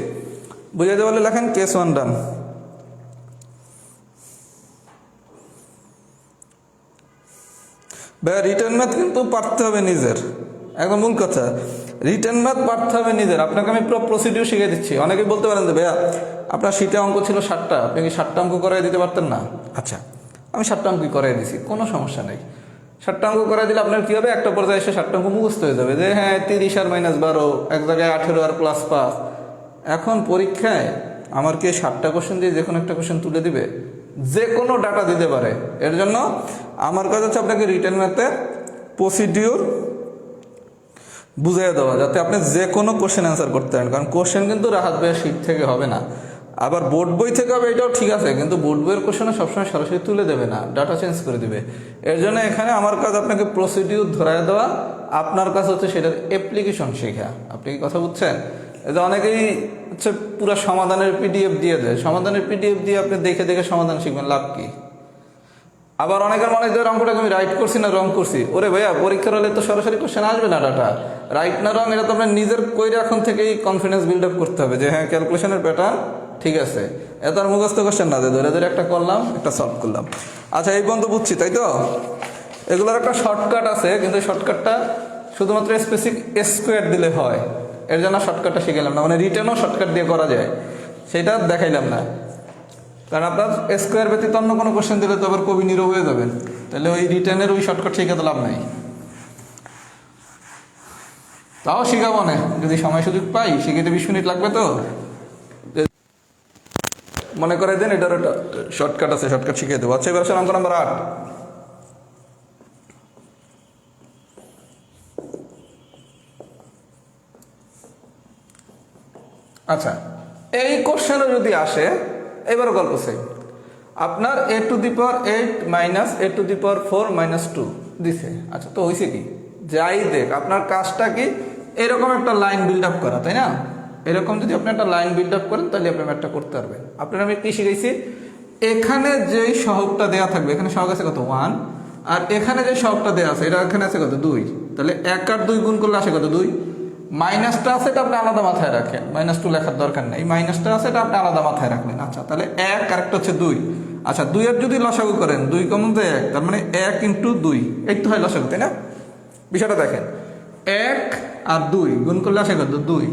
A: বুঝাইতে পারলে লেখেন কেস 1 ডান। ভাইয়া রিটার্ন ম্যাথ কিন্তু পারতে হবে নিজের, একদম মূল কথা। রিটার্ন ম্যাথ পারতে হবে নিজের। আপনাকে আমি পুরো প্রসিডিউর শিখিয়ে দিচ্ছি। অনেকেই বলতে পারেন যে ভাইয়া আপনার শীতে অঙ্ক ছিল 7টা, আপনি কি 7টা অঙ্ক করাই দিতে পারতেন না? আচ্ছা, আমি 7টা অঙ্কই করাই দিছি, কোনো সমস্যা নেই। 7টা অঙ্ক করাই দিলে আপনার কী হবে, একটা পর্যায়ে এসে 7টা অঙ্ক মুখস্থ হয়ে যাবে যে হ্যাঁ 30 আর -12, এক জায়গায় 18 আর +5। এখন পরীক্ষায় আমার কি 7টা কোশ্চেন দিয়ে যে কোনো একটা কোশ্চেন তুলে দিবে? যে কোনো ডাটা দিতে পারে। এর জন্য আমার কাজ হচ্ছে আপনাকে রিটেন ম্যাথে প্রসিডিউর বুঝিয়ে দেওয়া, যাতে আপনি যে কোনো কোশ্চেন অ্যান্সার করতে পারেন। কারণ কোশ্চেন কিন্তু রাহাত ভাইয়ের শীট থেকে হবে না, আবার বোর্ড বই থেকে হবে, এটাও ঠিক আছে, কিন্তু বোর্ড বইয়ের কোশ্চেনে সবসময় সরাসরি তুলে দেবে না, ডাটা চেঞ্জ করে দিবে। এর জন্য এখানে আমার কাজ আপনাকে প্রসিডিউর ধরায় দেওয়া, আপনার কাছে হচ্ছে সেটার অ্যাপ্লিকেশন শেখা। আপনি কি কথা বুঝছেন? এই যে অনেকেই হচ্ছে পুরো সমাধানের পিডিএফ দিয়ে দেয়, সমাধানের পিডিএফ দিয়ে আপনি দেখে দেখে সমাধান শিখবেন, লাভ কি? আবার অনেকের মনে হয় অঙ্কটাকে আমি রাইট করছি না রং করছি। ওরে ভাইয়া, পরীক্ষার হলে তো সরাসরি কোশ্চেন আসবে না, ডাটা রাইট না রং এটা তো আপনার নিজের কইরে এখন থেকেই কনফিডেন্স বিল্ড আপ করতে হবে যে হ্যাঁ ক্যালকুলেশনের প্যাটার্ন ঠিক আছে। এত আর মুখস্থ কোশ্চেন না, ধরে ধরে একটা করলাম, একটা সলভ করলাম। আচ্ছা, এই পর্যন্ত বুঝছি তাই তো? এগুলোর একটা শর্টকাট আছে, কিন্তু এই শর্টকাটটা শুধুমাত্র স্পেসিফিক স্কোয়ার দিলে হয়। এর জন্য শর্টকাটটা শিখাইলাম না, মানে রিটেনও শর্টকাট দিয়ে করা যায়, সেটা দেখাইলাম না। কারণ আপনার স্কোয়ার ব্যতীত অন্য কোনো কোশ্চেন দিলে তো আবার কবি নীরব হয়ে যাবেন, তাহলে ওই রিটেনের ওই শর্টকাট শিখাতে লাভ নাই। তাও শিখাবো না, যদি সময় সুযোগ পাই, শিখিতে 20 মিনিট লাগবে তো। মনে করে দেন এটার একটা শর্টকাট আছে, শর্টকাট শিখিয়ে দেবো। আচ্ছা, এবার আসলে অঙ্ক নাম্বার 8। আচ্ছা, এই কোশ্চেনও যদি আসে, এবার গল্প সেম। আপনার a⁴ - a⁴ - 2 দিছে। আচ্ছা, তো হয়েছে কি? যাই দেখ, আপনার কাজটা কি এরকম একটা লাইন বিল্ড আপ করা, তাই না? এরকম যদি আপনি একটা লাইন বিল্ড আপ করেন, তাহলে আপনি ম্যাথটা করতে পারবেন। আপনার আমি কি শিখাইছি, এখানে যেই সহগটা দেওয়া থাকবে, এখানে সহগ আছে কত 1, আর এখানে যে সহগটা দেওয়া আছে এটা এখানে আছে কত 2, তাহলে 1 আর 2 গুণ করলে আসে কত 2। মাইনাসটা আছে, এটা আপনি আলাদা মাথায় রাখেন, -2 লেখার দরকার নেই, মাইনাসটা আছে এটা আপনি আলাদা মাথায় রাখলেন। আচ্ছা, তাহলে 1 আর একটা হচ্ছে 2। আচ্ছা, 2 এর যদি লসাগু করেন, 2 কমন তো 1, তার মানে 1 × 2, এই তো হয় লসাগু, তাই না? বিষয়টা দেখেন, 1 আর 2 গুণ করলে আসে কত 2।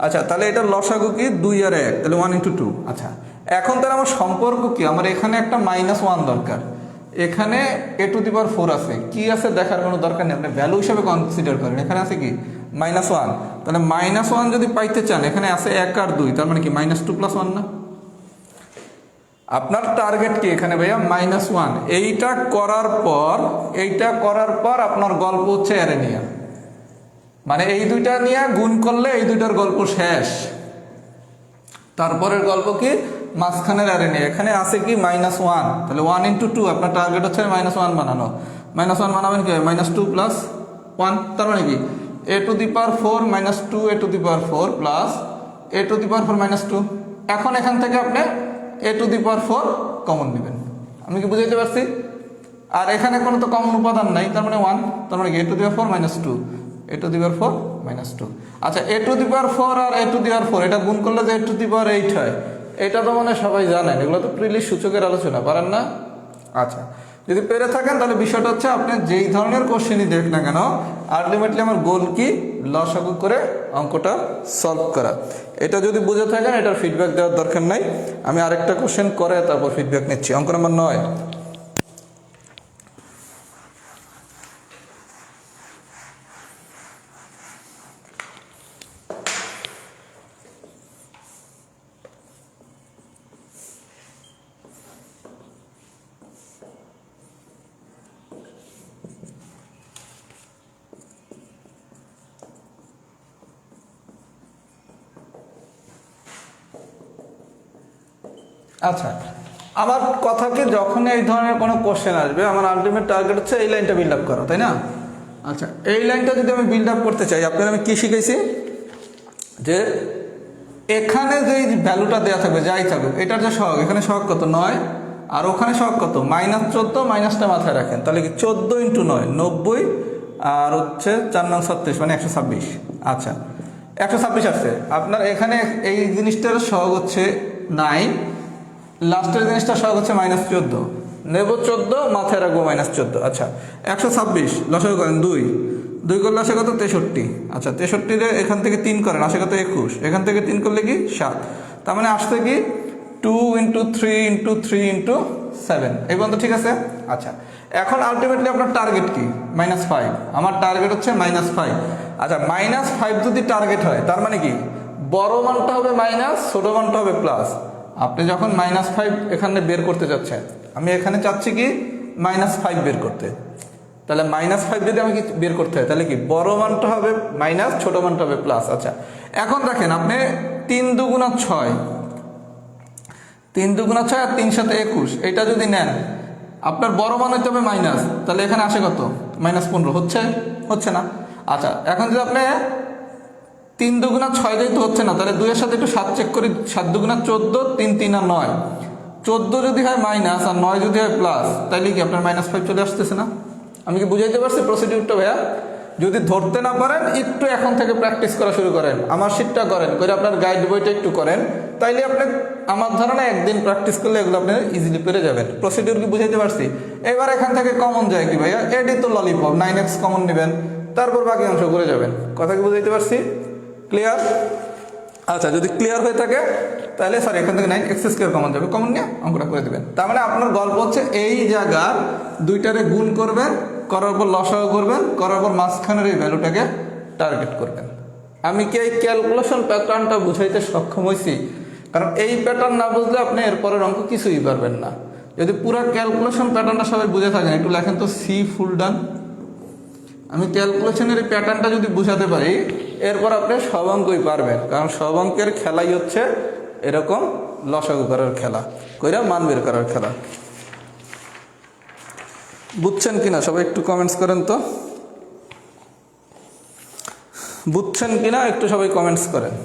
A: আচ্ছা, তাহলে এটার লসাগু কি 2 আর 1, তাহলে 1 × 2। আচ্ছা, এখন তাহলে আমার সম্পর্ক কি, আমার এখানে একটা -1 দরকার, এখানে a⁴ আছে, কি আছে দেখার কোনো দরকার নেই, আপনি ভ্যালু হিসাবে কনসিডার করেন। এখানে আছে কি -1, তাহলে -1 যদি পাইতে চান, এখানে আছে 1 আর 2, তার মানে কি -2 + 1 না? আপনার টার্গেট কি এখানে ভাইয়া -1। এইটা করার পর আপনার গল্প হচ্ছে অ্যারে নিয়ে, মানে এই দুইটা নিয়ে গুণ করলে এই দুইটার গল্প শেষ। তারপরের গল্প কি মাঝখানের অ্যারে নিয়ে। এখানে আছে কি -1, তাহলে 1 × 2, আপনার টার্গেট হচ্ছে -1 বানানো। -1 বানাবেন কি -2 + 1, তার মানে কি a⁴ - 2 a⁴ - 2। এখন এখান থেকে আপনি a⁴ কমন নেবেন। আমি কি বুঝাইতে পারছি? আর এখানে কোনো তো কমন উপাদান নাই, তার মানে 1, তার মানে কি a⁴ - 2 a⁴ - 2। আচ্ছা, a⁴ আর a⁴ এটা গুণ করলে যে a⁴ হয়, এটা তো মানে সবাই জানেন, এগুলো তো প্রিলির সূচকের আলোচনা, পারেন না? আচ্ছা, যদি পেরে থাকেন তাহলে বিষয়টা হচ্ছে আপনি যেই ধরনের কোশ্চেনই দেখ না কেন, আলটিমেটলি আমার গোল কি লসাগু করে অঙ্কটা সলভ করা। এটা যদি বুঝে থাকেন, এটার ফিডব্যাক দেওয়ার দরকার নাই, আমি আরেকটা কোশ্চেন করে তারপর ফিডব্যাক নিচ্ছি। অঙ্ক নাম্বার 9। আচ্ছা, আমার কথা কি, যখন এই ধরনের কোনো কোশ্চেন আসবে, আমার আলটিমেট টার্গেট হচ্ছে এই লাইনটা বিল্ড আপ করা, তাই না? আচ্ছা, এই লাইনটা যদি আমি বিল্ড আপ করতে চাই, আপনার আমি কি শিখেছি, যে এখানে যে ভ্যালুটা দেওয়া থাকবে, যাই থাকুক, এটার যে সহগ, এখানে সহগ কত 9, আর ওখানে সহগ কত -14, মাইনাসটা মাথায় রাখেন, তাহলে কি 14 × 9 90, আর হচ্ছে 4 9 36 মানে 126। আচ্ছা, 126 আসছে আপনার এখানে, এই জিনিসটার সহগ হচ্ছে 9, লাস্টের জিনিসটা সহগ হচ্ছে -14। নেব 14, মাথায় রাখবো -14। আচ্ছা 126 লসাগু করেন 2, 2 করলে আসে কত 63। আচ্ছা 63 এখান থেকে 3 করেন আসে কত 21, এখান থেকে 3 করলে কি 7, তার মানে আসছে কি 2 × 3 × 3 × 7। এই পর্যন্ত ঠিক আছে। আচ্ছা এখন আলটিমেটলি আপনার টার্গেট কি -5, আমার টার্গেট হচ্ছে -5। আচ্ছা -5 যদি টার্গেট হয় তার মানে কি বড় মানটা হবে মাইনাস, ছোট মানটা হবে প্লাস। আপনি যখন -5 এখানে বের করতে যাচ্ছেন, আমি এখানে চাচ্ছি কি -5 বের করতে, তাহলে -5 যদি আমাকে বের করতে হয় তাহলে কি বড় মানটা হবে মাইনাস, ছোট মানটা হবে প্লাস। আচ্ছা এখন দেখেন আপনি 3 × 2 = 6, 3 × 2 = 6 আর 3 × 7 = 21, এটা যদি নেন আপনার বড় মান হইতে হবে মাইনাস, তাহলে এখানে আসে কত -15, হচ্ছে না। আচ্ছা এখন যদি আপনি 3 × 2 = 6 যেহেতু হচ্ছে না, তাহলে 2 এর সাথে একটু 7 চেক করি, 7 × 2 = 14, 3 × 3 = 9, 14 যদি হয় মাইনাস আর 9 যদি হয় প্লাস, তাহলে কি আপনার -5 চলে আসতেছে না? আমি কি বুঝাইতে পারছি প্রসিডিউরটা ভাইয়া? যদি ধরতে না পারেন একটু এখন থেকে প্র্যাকটিস করা শুরু করেন, আমার শীটটা করেন, করে আপনার গাইড বইটা একটু করেন, তাইলে আপনি আমার ধারণা একদিন প্র্যাকটিস করলে এগুলো আপনি ইজিলি পেরে যাবেন। প্রসিডিউর কি বুঝাইতে পারছি? এবার এখান থেকে কমন যায় কি ভাইয়া, এডি তো ললিপপ 9x কমন নেবেন, তারপর বাকি অংশ করে যাবেন। কথা কি বুঝাইতে পারছি? ক্লিয়ার? আচ্ছা যদি ক্লিয়ার হয়ে থাকে তাহলে সরি এখান থেকে 9x² কমন যাবে, কমন নিয়ে অঙ্কটা করে দেবেন। তার মানে আপনার গল্প হচ্ছে এই জায়গার দুইটারে গুণ করবেন, করার পর লসাগু করবেন, করার পর মাঝখানের এই ভ্যালুটাকে টার্গেট করবেন। আমি কি এই ক্যালকুলেশন প্যাটার্নটা বুঝাইতে সক্ষম হয়েছি? কারণ এই প্যাটার্ন না বুঝলে আপনি এরপরের অঙ্ক কিছুই পারবেন না। যদি পুরো ক্যালকুলেশন প্যাটার্নটা সবাই বুঝে থাকেন, একটু লেখেন তো সি ফুল ডান। আমি ক্যালকুলেশনের এই প্যাটার্নটা যদি বুঝাতে পারি, এরপর আপনি সব অঙ্কই পারবেন, কারণ সব অঙ্কের খেলাই হচ্ছে এরকম লসাগু করার খেলা, কইরা মান বের করার খেলা। বুঝছেন কিনা সবাই একটু কমেন্টস করেন তো, বুঝছেন কিনা একটু সবাই কমেন্টস করেন।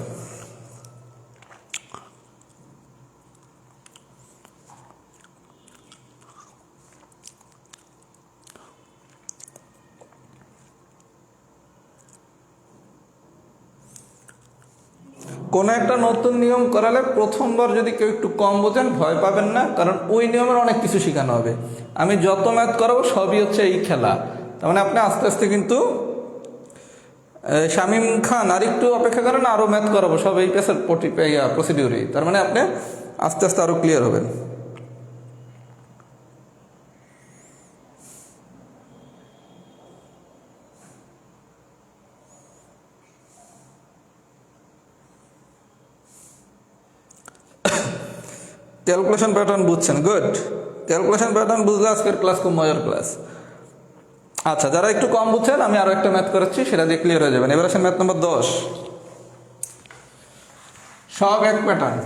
A: কোনো একটা নতুন নিয়ম করালে প্রথমবার যদি কেউ একটু কম বোঝেন ভয় পাবেন না, কারণ ওই নিয়মের অনেক কিছু শেখানো হবে। আমি যত ম্যাথ করাবো সবই হচ্ছে এই খেলা। তার মানে আপনি আস্তে আস্তে কিন্তু শামীম খান আর একটু অপেক্ষা করেন, আরও ম্যাথ করাবো সব এই পেসার প্রসিডিউরেই। তার মানে আপনি আস্তে আস্তে আরও ক্লিয়ার হবেন। ক্যালকুলেশন প্যাটার্ন বুঝছেন? গুড। ক্যালকুলেশন প্যাটার্ন বুঝলে আজকের ক্লাস খুব মজার ক্লাস। আচ্ছা যারা একটু কম বুঝছেন আমি আরো একটা ম্যাথ করাচ্ছি, সেটা দিয়ে ক্লিয়ার হয়ে যাবেন। এবার আসেন ম্যাথ নম্বর 10, সব এক প্যাটার্ন।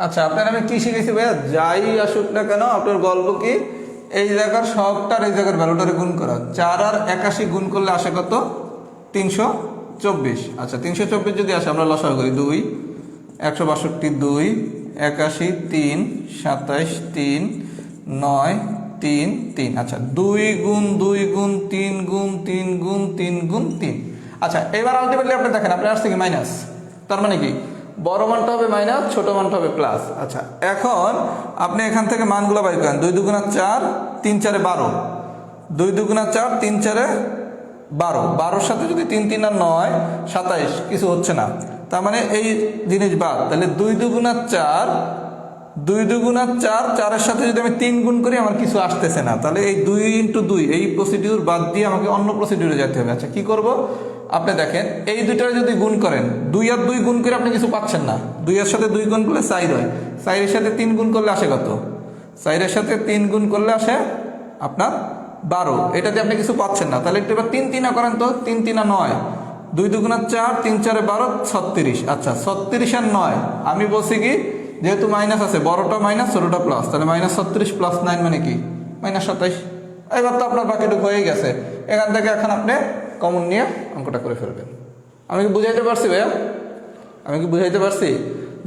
A: আচ্ছা আপনার আমি কি শিখেছি ভাইয়া, যাই আসুক না কেন আপনার গল্প কি এই জায়গার সবটার এই জায়গার ভ্যালুটারে গুণ করা। 4 আর 81 গুণ করলে আসে কত 324। আচ্ছা 324 যদি আসে আমরা লসাগু করি 2, 162 2, 81 3, 27 3, 9 3 3। আচ্ছা 2 গুণ 2 গুণ 3 গুণ 3 গুণ 3 গুণ 3। আচ্ছা এবার আলটিমেটলি আপনি দেখেন আপনি আসছে কি মাইনাস, তার মানে কি বড় মানটা হবে মাইনাস, ছোট মানটা হবে প্লাস। আচ্ছা এখন আপনি এখান থেকে মানগুলো বাইর করেন। 2 2 4, 3 4 12, 2 2 4, 3 4 12, 12-র সাথে যদি 3 3 আর 9 27, কিছু হচ্ছে না, তার মানে এই জিনিস বাদ। তাহলে 2 2 4, 2 2 4, 4-এর সাথে যদি আমি 3 গুণ করি আমার কিছু আসতেছে না, তাহলে এই 2 × 2 এই প্রসিডিউর বাদ দিয়ে আমাকে অন্য প্রসিডিউরে যেতে হবে। আচ্ছা কি করব, আপনি দেখেন এই দুইটারে যদি গুণ করেন, 2 আর 2 গুণ করে আপনি কিছু পাচ্ছেন না, 2 এর সাথে 2 গুণ করলে 4 হয়, 4 এর সাথে 3 গুণ করলে আসে কত, 4 এর সাথে 3 গুণ করলে আসে আপনার 12, এটাতে আপনি কিছু পাচ্ছেন না। তাহলে একটু এবার 3 3 করেন তো, 3 3 9, 2 2 4, 3 4 12, 36। আচ্ছা 36 আর 9 আমি বলছি কি যেহেতু মাইনাস আছে, বড়টা মাইনাস ছোটটা প্লাস, তাহলে -36 + 9 মানে কি -27। এবার তো আপনার বাকিটুকু হয়ে গেছে, এখান থেকে এখন আপনি কমন নিয়ে অঙ্কটা করে ফেলবেন। আমি কি বুঝাইতে পারছি ভাইয়া? আমি কি বুঝাইতে পারছি?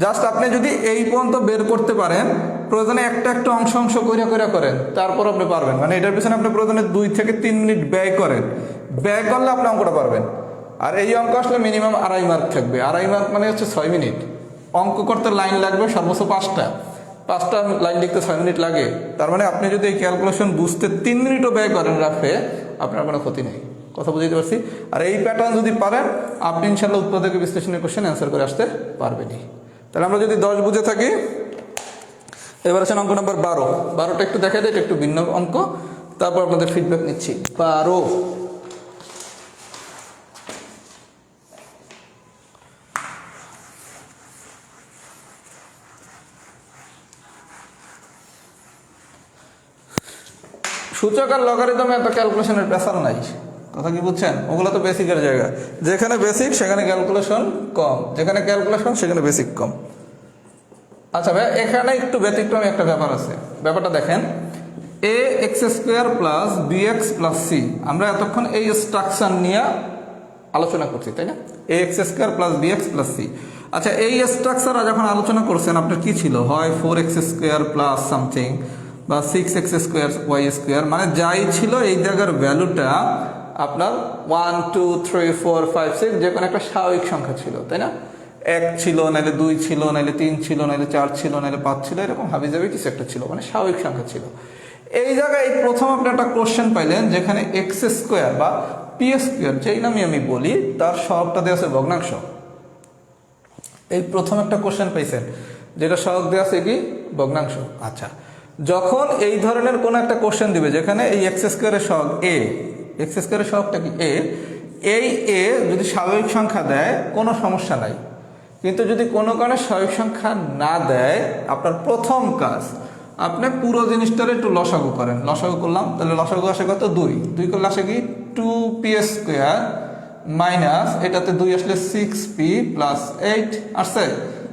A: জাস্ট আপনি যদি এই পর্যন্ত বের করতে পারেন, প্রয়োজনে একটা একটা অংশ অংশ করে করে করেন, তারপর আপনি পারবেন। মানে এটার পিছনে আপনি প্রয়োজনে 2 থেকে 3 মিনিট ব্যয় করেন, ব্যয় করলে আপনি অঙ্কটা পারবেন। আর এই অঙ্ক আসলে মিনিমাম 2.5 মার্ক থাকবে। 2.5 মার্ক মানে হচ্ছে 6 মিনিট। অঙ্ক করতে লাইন লাগবে সর্বোচ্চ 5টা লাইন লিখতে 6 মিনিট লাগে। তার মানে আপনি যদি এই ক্যালকুলেশন বুঝতে 3 মিনিটও ব্যয় করেন রাফে, আপনার কোনো ক্ষতি নেই। কথা বুঝতে পারছি? আর এই প্যাটার্ন যদি পারেন, আপনি ইনশাল্লাহ উৎপাদক বিশ্লেষণের কোশ্চেন অ্যান্সার করে আসতে পারবেনই। তাহলে আমরা যদি 10 বুঝে থাকি, এবার আসেন অঙ্ক নাম্বার 12টা একটু দেখা যায়, এটা একটু ভিন্ন অঙ্ক, তারপর আপনাদের ফিডব্যাক নিচ্ছি। 12 সূচক আর লগারিদমে এত ক্যালকুলেশনের প্রেসার নাই। কথা কি বুঝছেন? ওগুলো তো বেসিকের জায়গা। যেখানে বেসিক সেখানে ক্যালকুলেশন কম, যেখানে ক্যালকুলেশন সেখানে বেসিক কম। আচ্ছা ভাই, এখানে একটু ব্যতিক্রমী একটা ব্যাপার আছে। ব্যাপারটা দেখেন, A X square plus B X plus C, আমরা এতক্ষণ এই স্ট্রাকচার নিয়ে আলোচনা করছি, তাই না? A X square plus B X plus C. আচ্ছা, এই স্ট্রাকচার যখন আলোচনা করছেন, আপনার কি ছিল? হয় 4x স্কোয়ার প্লাস সামথিং বা 6x স্কোয়ার ওয়াই স্কোয়ার, মানে যাই ছিল এই জায়গার ভ্যালুটা আপনার 1 2 3 4 5 6 যে কোনো একটা স্বাভাবিক সংখ্যা ছিল, তাই না? 1 ছিল, নাইলে 2 ছিল, নাইলে 3 ছিল, নাইলে 4 ছিল, নাইলে 5 ছিল, এরকম হাবিজাবি কিছু একটা ছিল, মানে স্বাভাবিক সংখ্যা ছিল। এই জায়গায় প্রথম আপনি একটা কোশ্চেন পাইলেন যেখানে এক্স স্কোয়ার বা পি স্কোয়ার, যেই নামে আমি বলি, তার সহগটা দেওয়া আছে ভগ্নাংশ। এই প্রথম একটা কোশ্চেন পাইছেন যেটা সহগ দেওয়া আছে কি? ভগ্নাংশ। আচ্ছা, যখন এই ধরনের কোন একটা কোশ্চেন দিবে যেখানে এই এক্স স্কোয়ারের সহগ এ, এক্স স্কোয়ারের সহগটা কি এ, এই এ যদি স্বাভাবিক সংখ্যা দেয় কোনো সমস্যা নাই, কিন্তু যদি কোনো কারণে স্বাভাবিক সংখ্যা না দেয়, আপনার প্রথম কাজ আপনি পুরো জিনিসটার একটু লসাগু করেন। লসাগু করলাম, তাহলে লসাগু আসে কত? 2 করলে আসে কি? 2p স্কোয়ার মাইনাস এটাতে 2 আসলে 6p প্লাস 8 আসছে,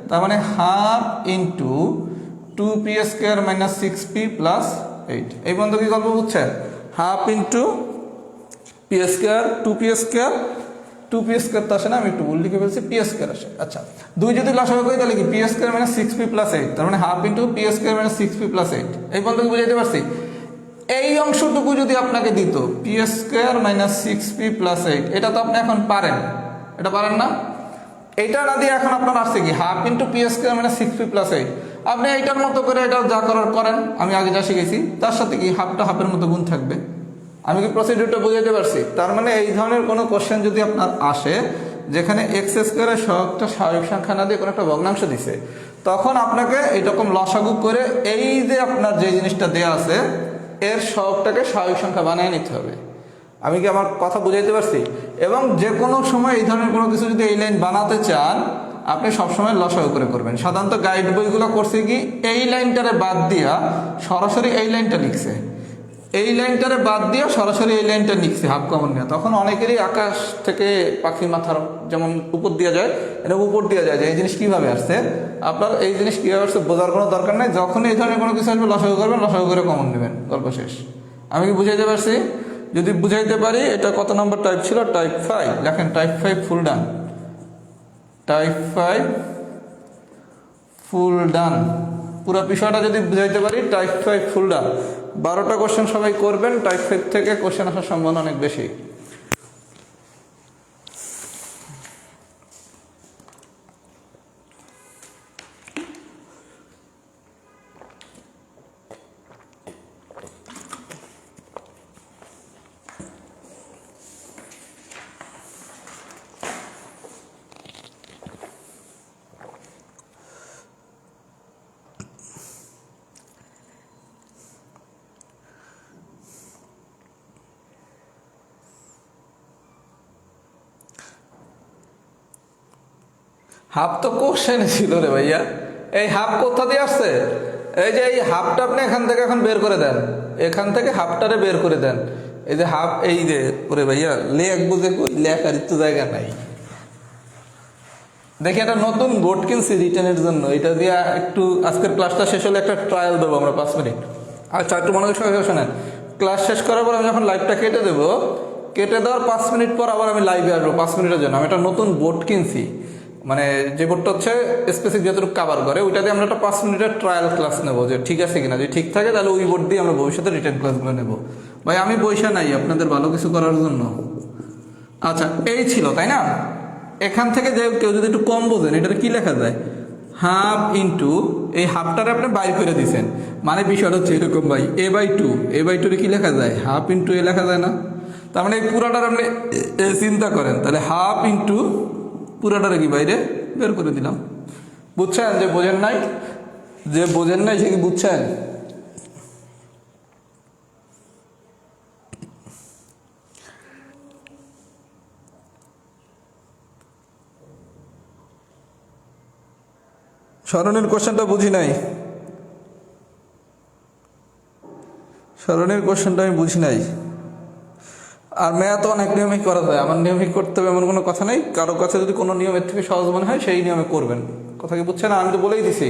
A: তার মানে half into 2p square minus 6p plus 8। এই বন্ধু কি গল্প বুঝছেন? Half into P square 2p square, 2p square তো আসে না, আমি একটু ভুল লিখে ফেলছি, পি স্কোয়ার আসে। আচ্ছা, 2 যদি লসাগু করি তাহলে কি? P square minus 6p plus 8, তার মানে half into P square minus 6p plus 8। এই বন্ধুকে বুঝাইতে পারছি? এই অংশটুকু যদি আপনাকে দিত P square minus 6p plus 8, এটা তো আপনি এখন পারেন, এটা পারেন না? এইটা না দিয়ে এখন আপনার আসছে কি? Half into P square minus 6p plus 8। আপনি এইটার মতো করে এটা যা করার করেন, আমি আগে যা শিখেছি তার সাথে কি হাফটা হাফের মতো গুণ থাকবে। আমি কি প্রসিডিউরটা বুঝাইতে পারছি? তার মানে এই ধরনের কোনো কোশ্চেন যদি আপনার আসে যেখানে এক্স স্কোয়ারের সহগটা স্বাভাবিক সংখ্যা না দিয়ে কোনো একটা ভগ্নাংশ দিছে, তখন আপনাকে এইরকম লসাগু করে এই যে আপনার যে জিনিসটা দেয়া আছে এর সহগটাকে স্বাভাবিক সংখ্যা বানিয়ে নিতে হবে। আমি কি আমার কথা বুঝাইতে পারছি? এবং যে কোনো সময় এই ধরনের কোনো কিছু যদি এই লাইন বানাতে চান, আপনি সবসময় লসাগু করে করবেন। সাধারণত গাইড বইগুলো করছে কি, এই লাইনটারে বাদ দিয়া সরাসরি এই লাইনটা লিখছে, এই লাইনটারে বাদ দিয়ে সরাসরি এই লাইনটা লিখছে হাফ কমন নিয়ে। তখন অনেকেরই আকাশ থেকে পাখি মাথার যেমন উপর দিয়ে যায়, এটা উপর দিয়ে যায় যে এই জিনিস কীভাবে আসছে। আপনার এই জিনিস কীভাবে আসছে বোঝার কোনো দরকার নেই। যখন এই ধরনের কোনো কিছু আসবে লসাগু করবেন, লসাগু করে কমন নেবেন, গল্প শেষ। আমি কি বুঝাইতে পারছি? যদি বুঝাইতে পারি, এটা কত নম্বর টাইপ ছিল? টাইপ 5। লেখেন টাইপ 5 ফুল ডান, টাইপ 5 ফুল ডান। পুরো বিষয়টা যদি বুঝাইতে পারি, টাইপ 5 ফুল ডান। 12টা কোশ্চেন সবাই করবেন, টাইপ 5 থেকে কোশ্চেন আসার সম্ভাবনা অনেক বেশি। হাফ তো কোশ্চেন ছিল রে ভাইয়া। এই হাফ কোথা দিয়ে আসছে? এই যে এই হাফটা আপনি এখান থেকে এখন বের করে দেন, এখান থেকে হাফটারে বের করে দেন। এই যে হাফ, এই যে ওরে ভাইয়া লেখ বুঝে লেখার একটু জায়গা নাই। দেখি একটা নতুন বোর্ড কিনছি রিটেনের জন্য, এটা দিয়ে একটু আজকের ক্লাসটা শেষ হলে একটা ট্রায়াল দেবো আমরা 5 মিনিট। আচ্ছা, একটু মনোযোগ সহকারে শোনেন। ক্লাস শেষ করার পর আমি যখন লাইভটা কেটে দেবো, কেটে দেওয়ার 5 মিনিট পর আবার আমি লাইভে আসবো 5 মিনিটের জন্য। আমি একটা নতুন বোর্ড কিনছি, মানে যে বোর্ডটা হচ্ছে স্পেসিফিক যতটুকু কাভার করে ওইটাতে আমরা একটা 5 মিনিটের ট্রায়াল ক্লাস নেবো, যে ঠিক আছে কিনা, যদি ঠিক থাকে তাহলে ওই বোর্ড দিয়ে আমরা ভবিষ্যতে রিটেন ক্লাসগুলো নেব। ভাই আমি বইসা নাই আপনাদের ভালো কিছু করার জন্য। আচ্ছা এই ছিল তাই না? এখান থেকে যে কেউ যদি একটু কম বোঝেন, এটাতে কি লেখা যায়, হাফ ইন্টু এই হাফটারে আপনি বাইর করে দিয়েছেন, মানে বিষয়টা হচ্ছে এরকম ভাই, a/2, a/2 কি লেখা যায়, হাফ ইন্টু এ লেখা যায় না? তার মানে এই পুরাটার আপনি চিন্তা করেন, তাহলে হাফ ইন্টু পুরাটারে কি বাইরে বের করে দিলাম। বুঝছেন? যে বোঝেন নাই, যে বোঝেন নাই সে কি বুঝছেন? স্মরণের কোশ্চেনটা বুঝি নাই, স্মরণের কোশ্চেনটা আমি বুঝি নাই। আর ম্যাথ অনেক নিয়মিক করা যায়, আমার নিয়মিক করতে হবে এমন কোনো কথা নেই। কারো কাছে যদি কোনো নিয়মের থেকে সহজ মনে হয় সেই নিয়মে করবেন, কথা কি বুঝছেন? আমি তো বলেই দিছি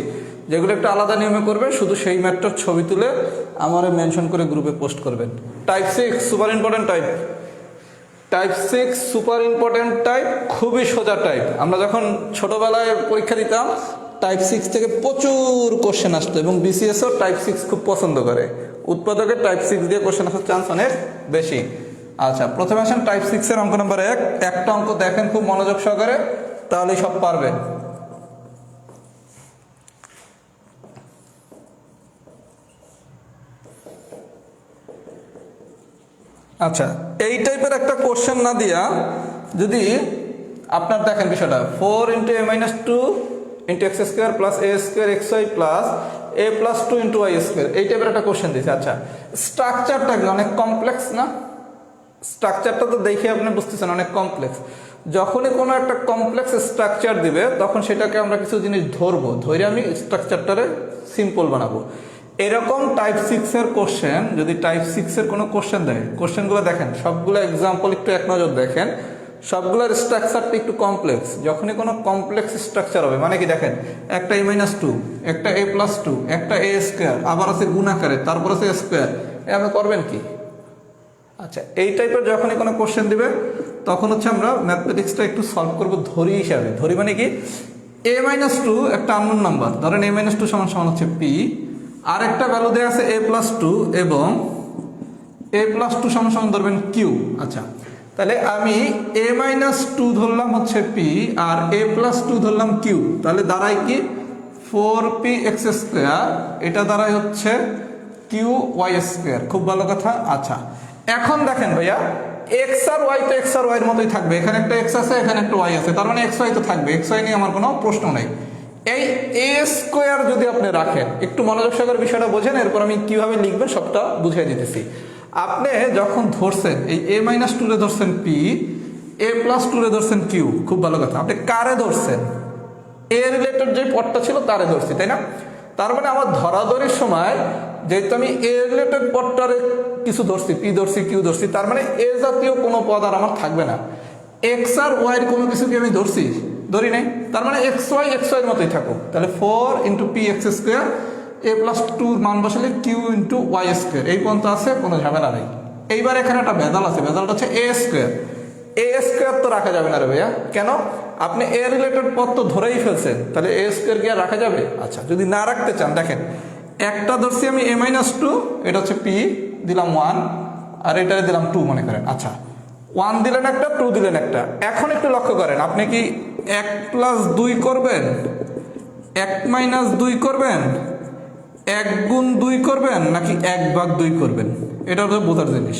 A: যেগুলো একটা আলাদা নিয়মে করবে, শুধু সেই ম্যাথটার ছবি তুলে আমার মেনশন করে গ্রুপে পোস্ট করবেন। Type 6 super important type, type 6 super important type, খুবই সোজা টাইপ। আমরা যখন ছোটবেলায় পরীক্ষা দিতাম টাইপ 6 থেকে প্রচুর কোশ্চেন আসতো, এবং বিসিএসও টাইপ 6 খুব পছন্দ করে, উৎপাদকের টাইপ 6 দিয়ে কোশ্চেন আসার চান্স অনেক বেশি। আচ্ছা প্রথমে আসেন টাইপ 6 এর অঙ্ক নাম্বার 1। একটা অঙ্ক দেখেন খুব মনোযোগ সহকারে, তাহলেই সব পারবেন। আচ্ছা এই টাইপের একটা কোশ্চেন না দিয়া যদি আপনার দেখেন বিষয়টা 4 × a-2 × x² + a² xy + a+2 × y², এই টাইপের একটা কোশ্চেন দিয়েছে। আচ্ছা স্ট্রাকচারটা অনেক কমপ্লেক্স না? স্ট্রাকচারটা তো দেখে আপনি বুঝতেছেন অনেক কমপ্লেক্স। যখনই কোনো একটা কমপ্লেক্স স্ট্রাকচার দিবে তখন সেটাকে আমরা কিছু জিনিস ধরবো, ধরে আমি স্ট্রাকচারটারে সিম্পল বানাবো। এরকম টাইপ 6 এর কোশ্চেন, যদি টাইপ 6 এর কোনো কোশ্চেন দেয়, কোশ্চেনগুলো দেখেন সবগুলো এক্সাম্পল একটু এক নজর দেখেন, সবগুলোর স্ট্রাকচারটা একটু কমপ্লেক্স। যখনই কোনো কমপ্লেক্স স্ট্রাকচার হবে, মানে কি দেখেন একটা a-2, একটা a+2, একটা a², আবার আছে গুণাকারে, তারপর আছে স্কোয়ার, আপনি করবেন কি? আচ্ছা এই টাইপের যখনই কোনো কোশ্চেন দিবে তখন হচ্ছে আমরা ম্যাথমেটিক্সটা একটু সলভ করবো ধরি হিসাবে। ধরি মানে কি, a-2 একটা আননোন নাম্বার, ধরেন a-2 সমান হচ্ছে p, আর একটা ভ্যালু দেওয়া আছে a+2 এবং a+2 সমান ধরবেন q। আচ্ছা তাহলে আমি a-2 ধরলাম হচ্ছে p আর a+2 ধরলাম q, তাহলে দাঁড়ায় কি 4px², এটা দাঁড়ায় হচ্ছে qy²। খুব ভালো কথা। আচ্ছা এখন দেখেন ভাইয়া x আর y তো x আর y এর মতোই থাকবে, এখানে একটা x আছে এখানে একটা y আছে, তার মানে xy তো থাকবে, xy নিয়ে আমার কোনো প্রশ্ন নেই। এই a² যদি আপনি রাখেন, একটু মনোযোগ সহকারে বিষয়টা বোঝেন, এরপর আমি কিভাবে লিখবেন সবটা বুঝিয়ে দিতেছি। আপনি যখন ধরছেন এই a-2 রে ধরছেন p, a+2 রে ধরছেন q, খুব ভালো কথা। আপনি কারে ধরছেন? a রিলেটেড যে পদটা ছিল তারে ধরছি, তাই না? তার মানে আমার ধরাধরির সময় যেহেতু আমি এ রিলেটেড পদটারে কিছু ধরছি, পি ধরছি, কিউ ধরছি, তার মানে এ জাতীয় কোনো পদ আর আমার থাকবে না। এক্স আর ওয়াইয়ের কোনো কিছু কি আমি ধরছি? ধরি নাই, তার মানে এক্স ওয়াই এর মতোই থাকুক। তাহলে 4 × px², a+2 মান বসালে q × y², এই পর্যন্ত আছে, কোনো ঝামেলা নেই। এইবার এখানে একটা ভেজাল আছে, ভেজালটা হচ্ছে a² তো রাখা যাবে না রে ভাইয়া। কেন? আপনি এ রিলেটেড পদ তো ধরেই ফেলছেন, তাহলে a² কি আর রাখা যাবে? আচ্ছা যদি না রাখতে চান, দেখেন একটা ধরছি আমি a-2, এটা হচ্ছে p, দিলাম 1, আর এটা দিলাম 2 মনে করেন। আচ্ছা 1 দিলেন একটা, 2 দিলেন একটা। এখন একটু লক্ষ্য করেন, আপনি কি 1+2 করবেন, 1-2 করবেন, 1×2 করবেন, নাকি 1/2 করবেন? এটা হচ্ছে বোঝার জিনিস।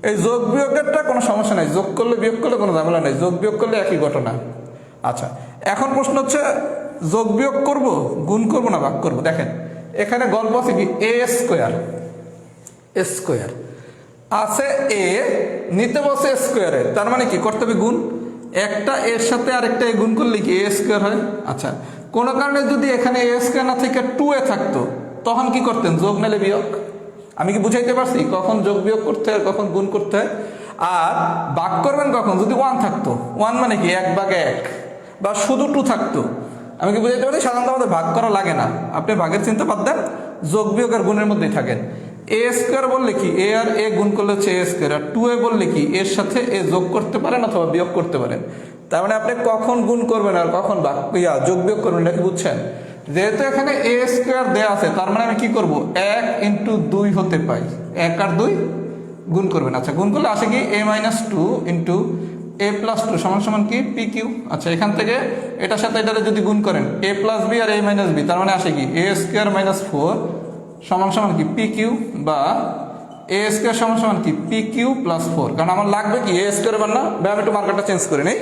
A: এই যোগ বিয়োগেরটা কোনো সমস্যা নাই, যোগ করলে বিয়োগ করলে কোনো ঝামেলা নেই, যোগ বিয়োগ করলে একই ঘটনা। আচ্ছা এখন প্রশ্ন হচ্ছে যোগ বিয়োগ করব, গুণ করব না ভাগ করব? দেখেন এখানে গল্প আছে কি, a² আছে, a নিতে বসে স্কোয়ারে, তার মানে কি করতে হবে গুণ, একটা এর সাথে আরেকটা এ গুণ করলে কি a² হয়। আচ্ছা কোনো কারণে যদি এখানে a² না থেকে 2a থাকতো তখন কি করতেন? যোগ নালে বিয়োগ। আমি কি বুঝাইতে পারছি কখন যোগ বিয়োগ করতে হয়, কখন গুণ করতে হয়? আর ভাগ করবেন কখন? যদি 1 থাকতো, 1 মানে কি 1/1, বা শুধু 2 থাকতো। আমি কি বুঝাইতে পারি? সাধারণত আমাদের ভাগ করা লাগে না, আপনি ভাগের চিন্তা বাদ দেন, যোগ বিয়োগ আর গুণের মধ্যেই থাকেন। a² বললে কি a আর a গুণ করলে হচ্ছে a², আর 2a বললে কি এর সাথে এ যোগ করতে পারেন অথবা বিয়োগ করতে পারেন। তার মানে আপনি কখন গুণ করবেন আর কখন যোগ বিয়োগ করবেন এটা কি বুঝছেন? যেহেতু এখানে এ স্কোয়ার দেওয়া আছে তার মানে আমি কি করব 1 ইন্টু 2 হতে পাই, 1 আর 2 গুণ করবেন। আচ্ছা গুণ করলে আসে কি a minus two into a plus two সমান সমান কি পি কিউ। আচ্ছা এখান থেকে এটার সাথে এটারে যদি গুণ করেন এ প্লাস বি আর এ মাইনাস বি তার মানে আসে কি এ স্কোয়ার মাইনাস ফোর সমান সমান কি পি কিউ, বা এ স্কোয়ার সমান সমান কি পি কিউ প্লাস ফোর। কারণ আমার লাগবে কি এ স্কোয়ার বার না, ভাই আমি একটু মার্কারটা চেঞ্জ করে নেই।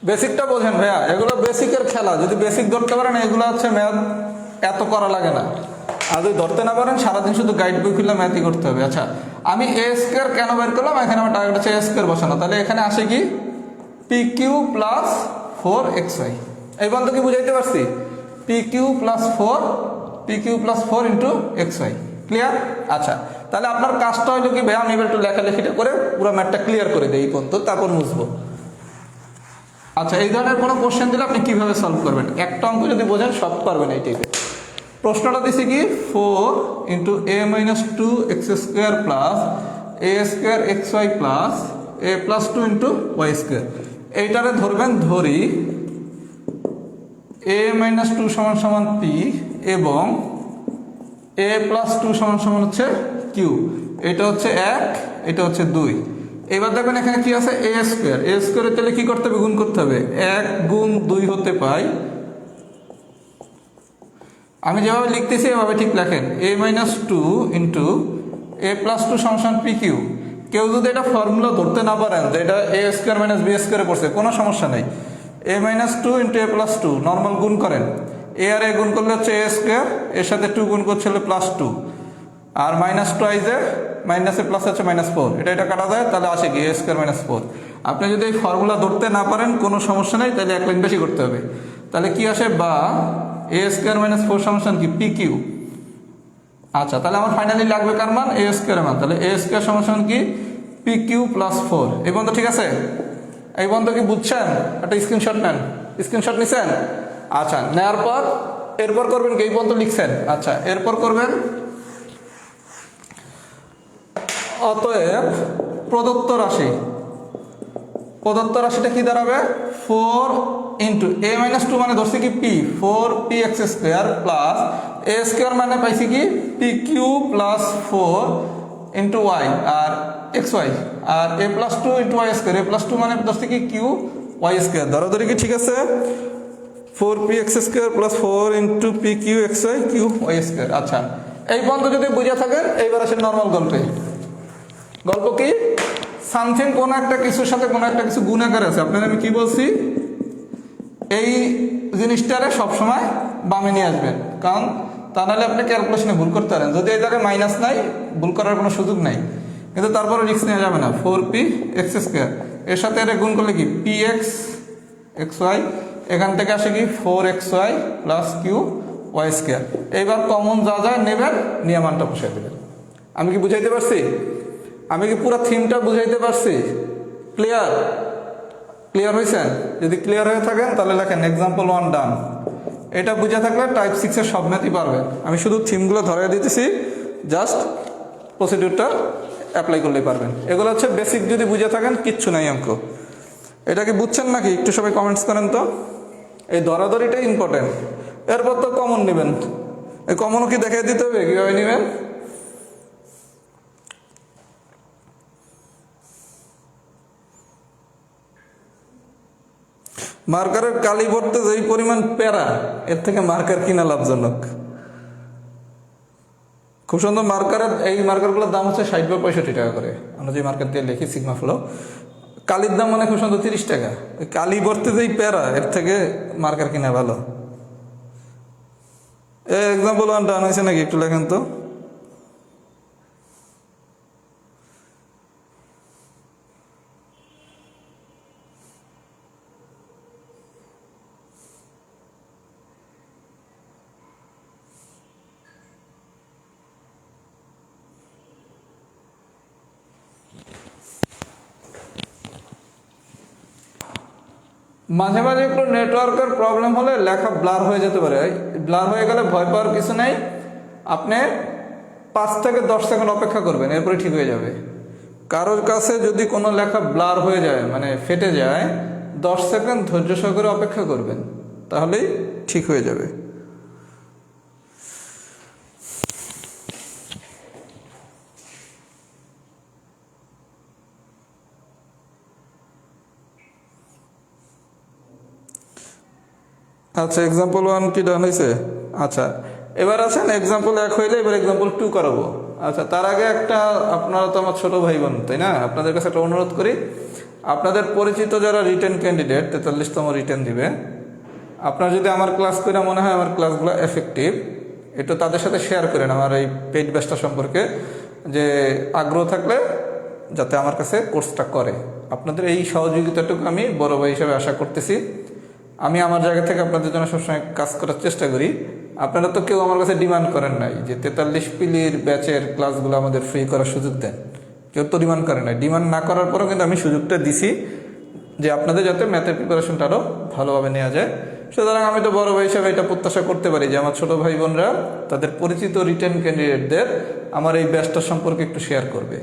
A: বেসিকটা বোঝেন ভাইয়া, এগুলো বেসিকের খেলা, যদি বেসিক ধরতে পারেন এগুলো হচ্ছে ম্যাথ এত করা লাগে না। আর যদি ধরতে না পারেন সারাদিন শুধু গাইড বই খুললে ম্যাথই করতে হবে। আচ্ছা আমি এ স্কোয়ার কেন বের করলাম, এখানে আমার টার্গেট হচ্ছে এ স্কোয়ার বসানো, তাহলে এখানে আসে কি P Q plus four x y. এই বন্ধু কি বুঝাইতে পারছি? P Q plus four into x y. Clear? আচ্ছা তাহলে আপনার কাজটা হইলো কি ভাইয়া, আমি এবার একটু লেখালেখিটা করে পুরো ম্যাথটা ক্লিয়ার করে দিই এই পর্যন্ত, তারপর বুঝবো। আচ্ছা এই ধরনের কোনো কোশ্চেন দিলে আপনি কিভাবে সলভ করবেন, একটা অঙ্ক যদি বোঝেন সব পারবেন এই টাইপের। প্রশ্নটা দিছি কি 4 into A minus two X square plus A square X Y plus A plus two into Y square. এইটারে ধরবেন ধরি এ মাইনাস টু সমান সমান পি এবং এ প্লাস টু সমান সমান হচ্ছে কিউ। এটা হচ্ছে 1, এটা হচ্ছে 2। এবার দেখবেন এখানে কি আছে এ স্কোয়ার, এ স্কোয়ারের তাহলে কি করতে হবে গুণ করতে হবে, 1 গুণ 2 হতে পাই। আমি যেভাবে লিখতেছি এভাবে ঠিক লেখেন এ minus two into a plus two সমান পি কিউ। কেউ যদি এটা ফর্মুলা ধরতে না পারেন যে এটা এ স্কোয়ার মাইনাস বি স্কোয়ারে পড়ছে কোনো সমস্যা নেই, এ minus two into a plus two normal গুণ করেন, এ আর এ গুণ করলে হচ্ছে এ স্কোয়ার, এর সাথে টু গুণ করছে হলে প্লাস টু, আর মাইনাস টুয়াইজে মাইনাসে প্লাস হচ্ছে মাইনাস ফোর, এটা কাটা যায় তাহলে আসে কি এ স্কোয়ার মাইনাস ফোর। আপনি যদি এই ফর্মুলা ধরতে না পারেন কোনো সমস্যা নেই, তাহলে এক লাইন বেশি করতে হবে। তাহলে কি আসে বা এ স্কোয়ার মাইনাস ফোর সমান কি পি কিউ। আচ্ছা তাহলে আমার ফাইনালি লাগবে কার মান এ স্কোয়ার মান, তাহলে এ স্কোয়ার সমান কি পি কিউ প্লাস ফোর। এই বন্ধু ঠিক আছে? এই বন্ধু কি বুঝছেন? একটা স্ক্রিনশট নেন, স্ক্রিনশট নিছেন? আচ্ছা নেওয়ার পর এরপর করবেন কি এই বন্ধু লিখছেন। আচ্ছা এরপর করবেন অতএব প্রদত্ত রাশিটা কি দাঁড়াবে 4 ইন্টু এ মাইনাস টু মানে ধরছি কি P, 4 P x square plus A square মানে পাইছি কি P Q plus 4 into Y আর এক্স ওয়াই, আর A plus two into Y square, A plus two মানে ধরছি কি কিউ ওয়াই স্কোয়ার। ধরাধরি কি ঠিক আছে? 4 P x square plus 4 into p q x y q y square. আচ্ছা এই বন্ধ যদি বুঝে থাকেন এইবার আসে নর্মাল গল্পে। গল্প কি সামথিং কোনো একটা কিছুর সাথে কোনো একটা কিছু গুণাকার আছে, আপনার আমি কি বলছি এই জিনিসটারে সবসময় বামে নিয়ে আসবেন, কারণ তা নাহলে আপনি ক্যালকুলেশনে ভুল করতে পারেন। যদি এই জায়গায় মাইনাস নাই ভুল করার কোনো সুযোগ নাই, কিন্তু তারপরে রিস্ক নেওয়া যাবে না। 4 পি এক্স স্কোয়ার এর সাথে এটা গুণ করলে কি পি এক্স এক্স ওয়াই, এখান থেকে আসে কি 4 x Y plus q y square. এইবার কমন যা যায় নেবেন নিয়ে মানটা বসাই দেবেন। আমি কি বুঝাইতে পারছি? আমি কি পুরো থিমটা বুঝাইতে পারছি? ক্লিয়ার হয়েছেন? যদি ক্লিয়ার হয়ে থাকেন তাহলে লেখেন এক্সাম্পল 1 ডান। এটা বুঝে থাকলে টাইপ 6-এর সব ম্যাথই পারবেন। আমি শুধু থিমগুলো ধরে দিতেছি, জাস্ট প্রসিডিউরটা অ্যাপ্লাই করলেই পারবেন। এগুলো হচ্ছে বেসিক, যদি বুঝে থাকেন কিচ্ছু নাই অঙ্ক। এটা কি বুঝছেন নাকি? একটু সবাই কমেন্টস করেন তো। এই ধরাধরিটাই ইম্পর্টেন্ট। এরপর তো কমন নেবেন, এই কমনও কি দেখিয়ে দিতে হবে কীভাবে নেবেন। মার্কারের কালি ভরতে যেই পরিমাণ প্যারা, এর থেকে মার্কার কিনা লাভজনক। খুব সুন্দর মার্কারের এই মার্কারগুলোর দাম হচ্ছে 60 বা 65 টাকা করে। আমরা যে মার্কার দিয়ে লিখি সিগমা ফ্লো, কালির দাম মানে খুব সুন্দর 30 টাকা। কালি ভরতে যেই প্যারা, এর থেকে মার্কার কিনা ভালো। এক্সাম্পল 1 ডান হয়েছে নাকি একটু লেখেন তো। মাঝে মাঝে একটু নেটওয়ার্কের প্রবলেম হলে লেখা ব্লার হয়ে যেতে পারে। ব্লার হয়ে গেলে ভয় পাওয়ার কিছু নাই, আপনি 5 থেকে 10 সেকেন্ড অপেক্ষা করবেন, এরপরে ঠিক হয়ে যাবে। কারোর কাছে যদি কোনো লেখা ব্লার হয়ে যায় মানে ফেটে যায়, 10 সেকেন্ড ধৈর্য সহকারে অপেক্ষা করবেন, তাহলেই ঠিক হয়ে যাবে। আচ্ছা, এক্সাম্পল 1 কি ডান হয়েছে? আচ্ছা, এবার আছেন এক্সাম্পল 1 হইলে এবার এক্সাম্পল 2 করাবো। আচ্ছা, তার আগে একটা, আপনারা তো আমার ছোট ভাই বোন তাই না, আপনাদের কাছে একটা অনুরোধ করি, আপনাদের পরিচিত যারা রিটেন ক্যান্ডিডেট 43তম রিটেন দিবে, আপনার যদি আমার ক্লাস করে মনে হয় আমার ক্লাসগুলো এফেক্টিভ, একটু তাদের সাথে শেয়ার করেন আমার এই পেইড ব্যাচটা সম্পর্কে, যে আগ্রহ থাকলে যাতে আমার কাছে কোর্সটা করে। আপনাদের এই সহযোগিতাটুকু আমি বড় ভাই হিসেবে আশা করতেছি। আমি আমার জায়গা থেকে আপনাদের জন্য সবসময় কাজ করার চেষ্টা করি। আপনারা তো কেউ আমার কাছে ডিমান্ড করেন নাই যে 43 পিলির ব্যাচের ক্লাসগুলো আমাদের ফ্রি করার সুযোগ দেন, কেউ তো ডিমান্ড করে নাই। ডিমান্ড না করার পরেও কিন্তু আমি সুযোগটা দিছি যে আপনাদের যাতে ম্যাথের প্রিপারেশনটা আরও ভালোভাবে নেওয়া যায়। সুতরাং আমি তো বড় ভাই হিসাবে এটা প্রত্যাশা করতে পারি যে আমার ছোট ভাই বোনরা তাদের পরিচিত রিটেন ক্যান্ডিডেটদের আমার এই ব্যাচটা সম্পর্কে একটু শেয়ার করবে।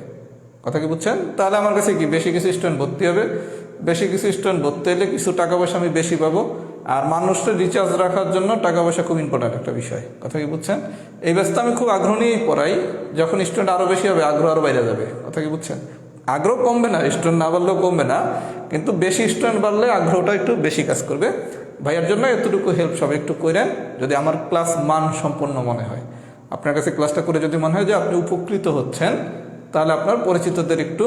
A: কথা কি বুঝছেন? তাহলে আমার কাছে কি বেশি কিছু স্টুডেন্ট ভর্তি হবে, বেশি কিছু স্টুডেন্ট ভর্তি হলে কিছু টাকা পয়সা আমি বেশি পাবো। আর মানুষের রিচার্জ রাখার জন্য টাকা পয়সা খুব ইম্পর্ট্যান্ট একটা বিষয়। কথা কি বুঝছেন? এই ব্যাচটা আমি খুব আগ্রহ নিয়েই পড়াই। যখন স্টুডেন্ট আরও বেশি হবে, আগ্রহ আরও বাইরে যাবে। কথা কি বুঝছেন? আগ্রহ কমবে না, স্টুডেন্ট না বাড়লেও কমবে না, কিন্তু বেশি স্টুডেন্ট বাড়লে আগ্রহটা একটু বেশি কাজ করবে। ভাইয়ার জন্য এতটুকু হেল্প সবাই একটু করেন, যদি আমার ক্লাস মান সম্পন্ন মনে হয়। আপনার কাছে ক্লাসটা করে যদি মনে হয় যে আপনি উপকৃত হচ্ছেন, তাহলে আপনার পরিচিতদের একটু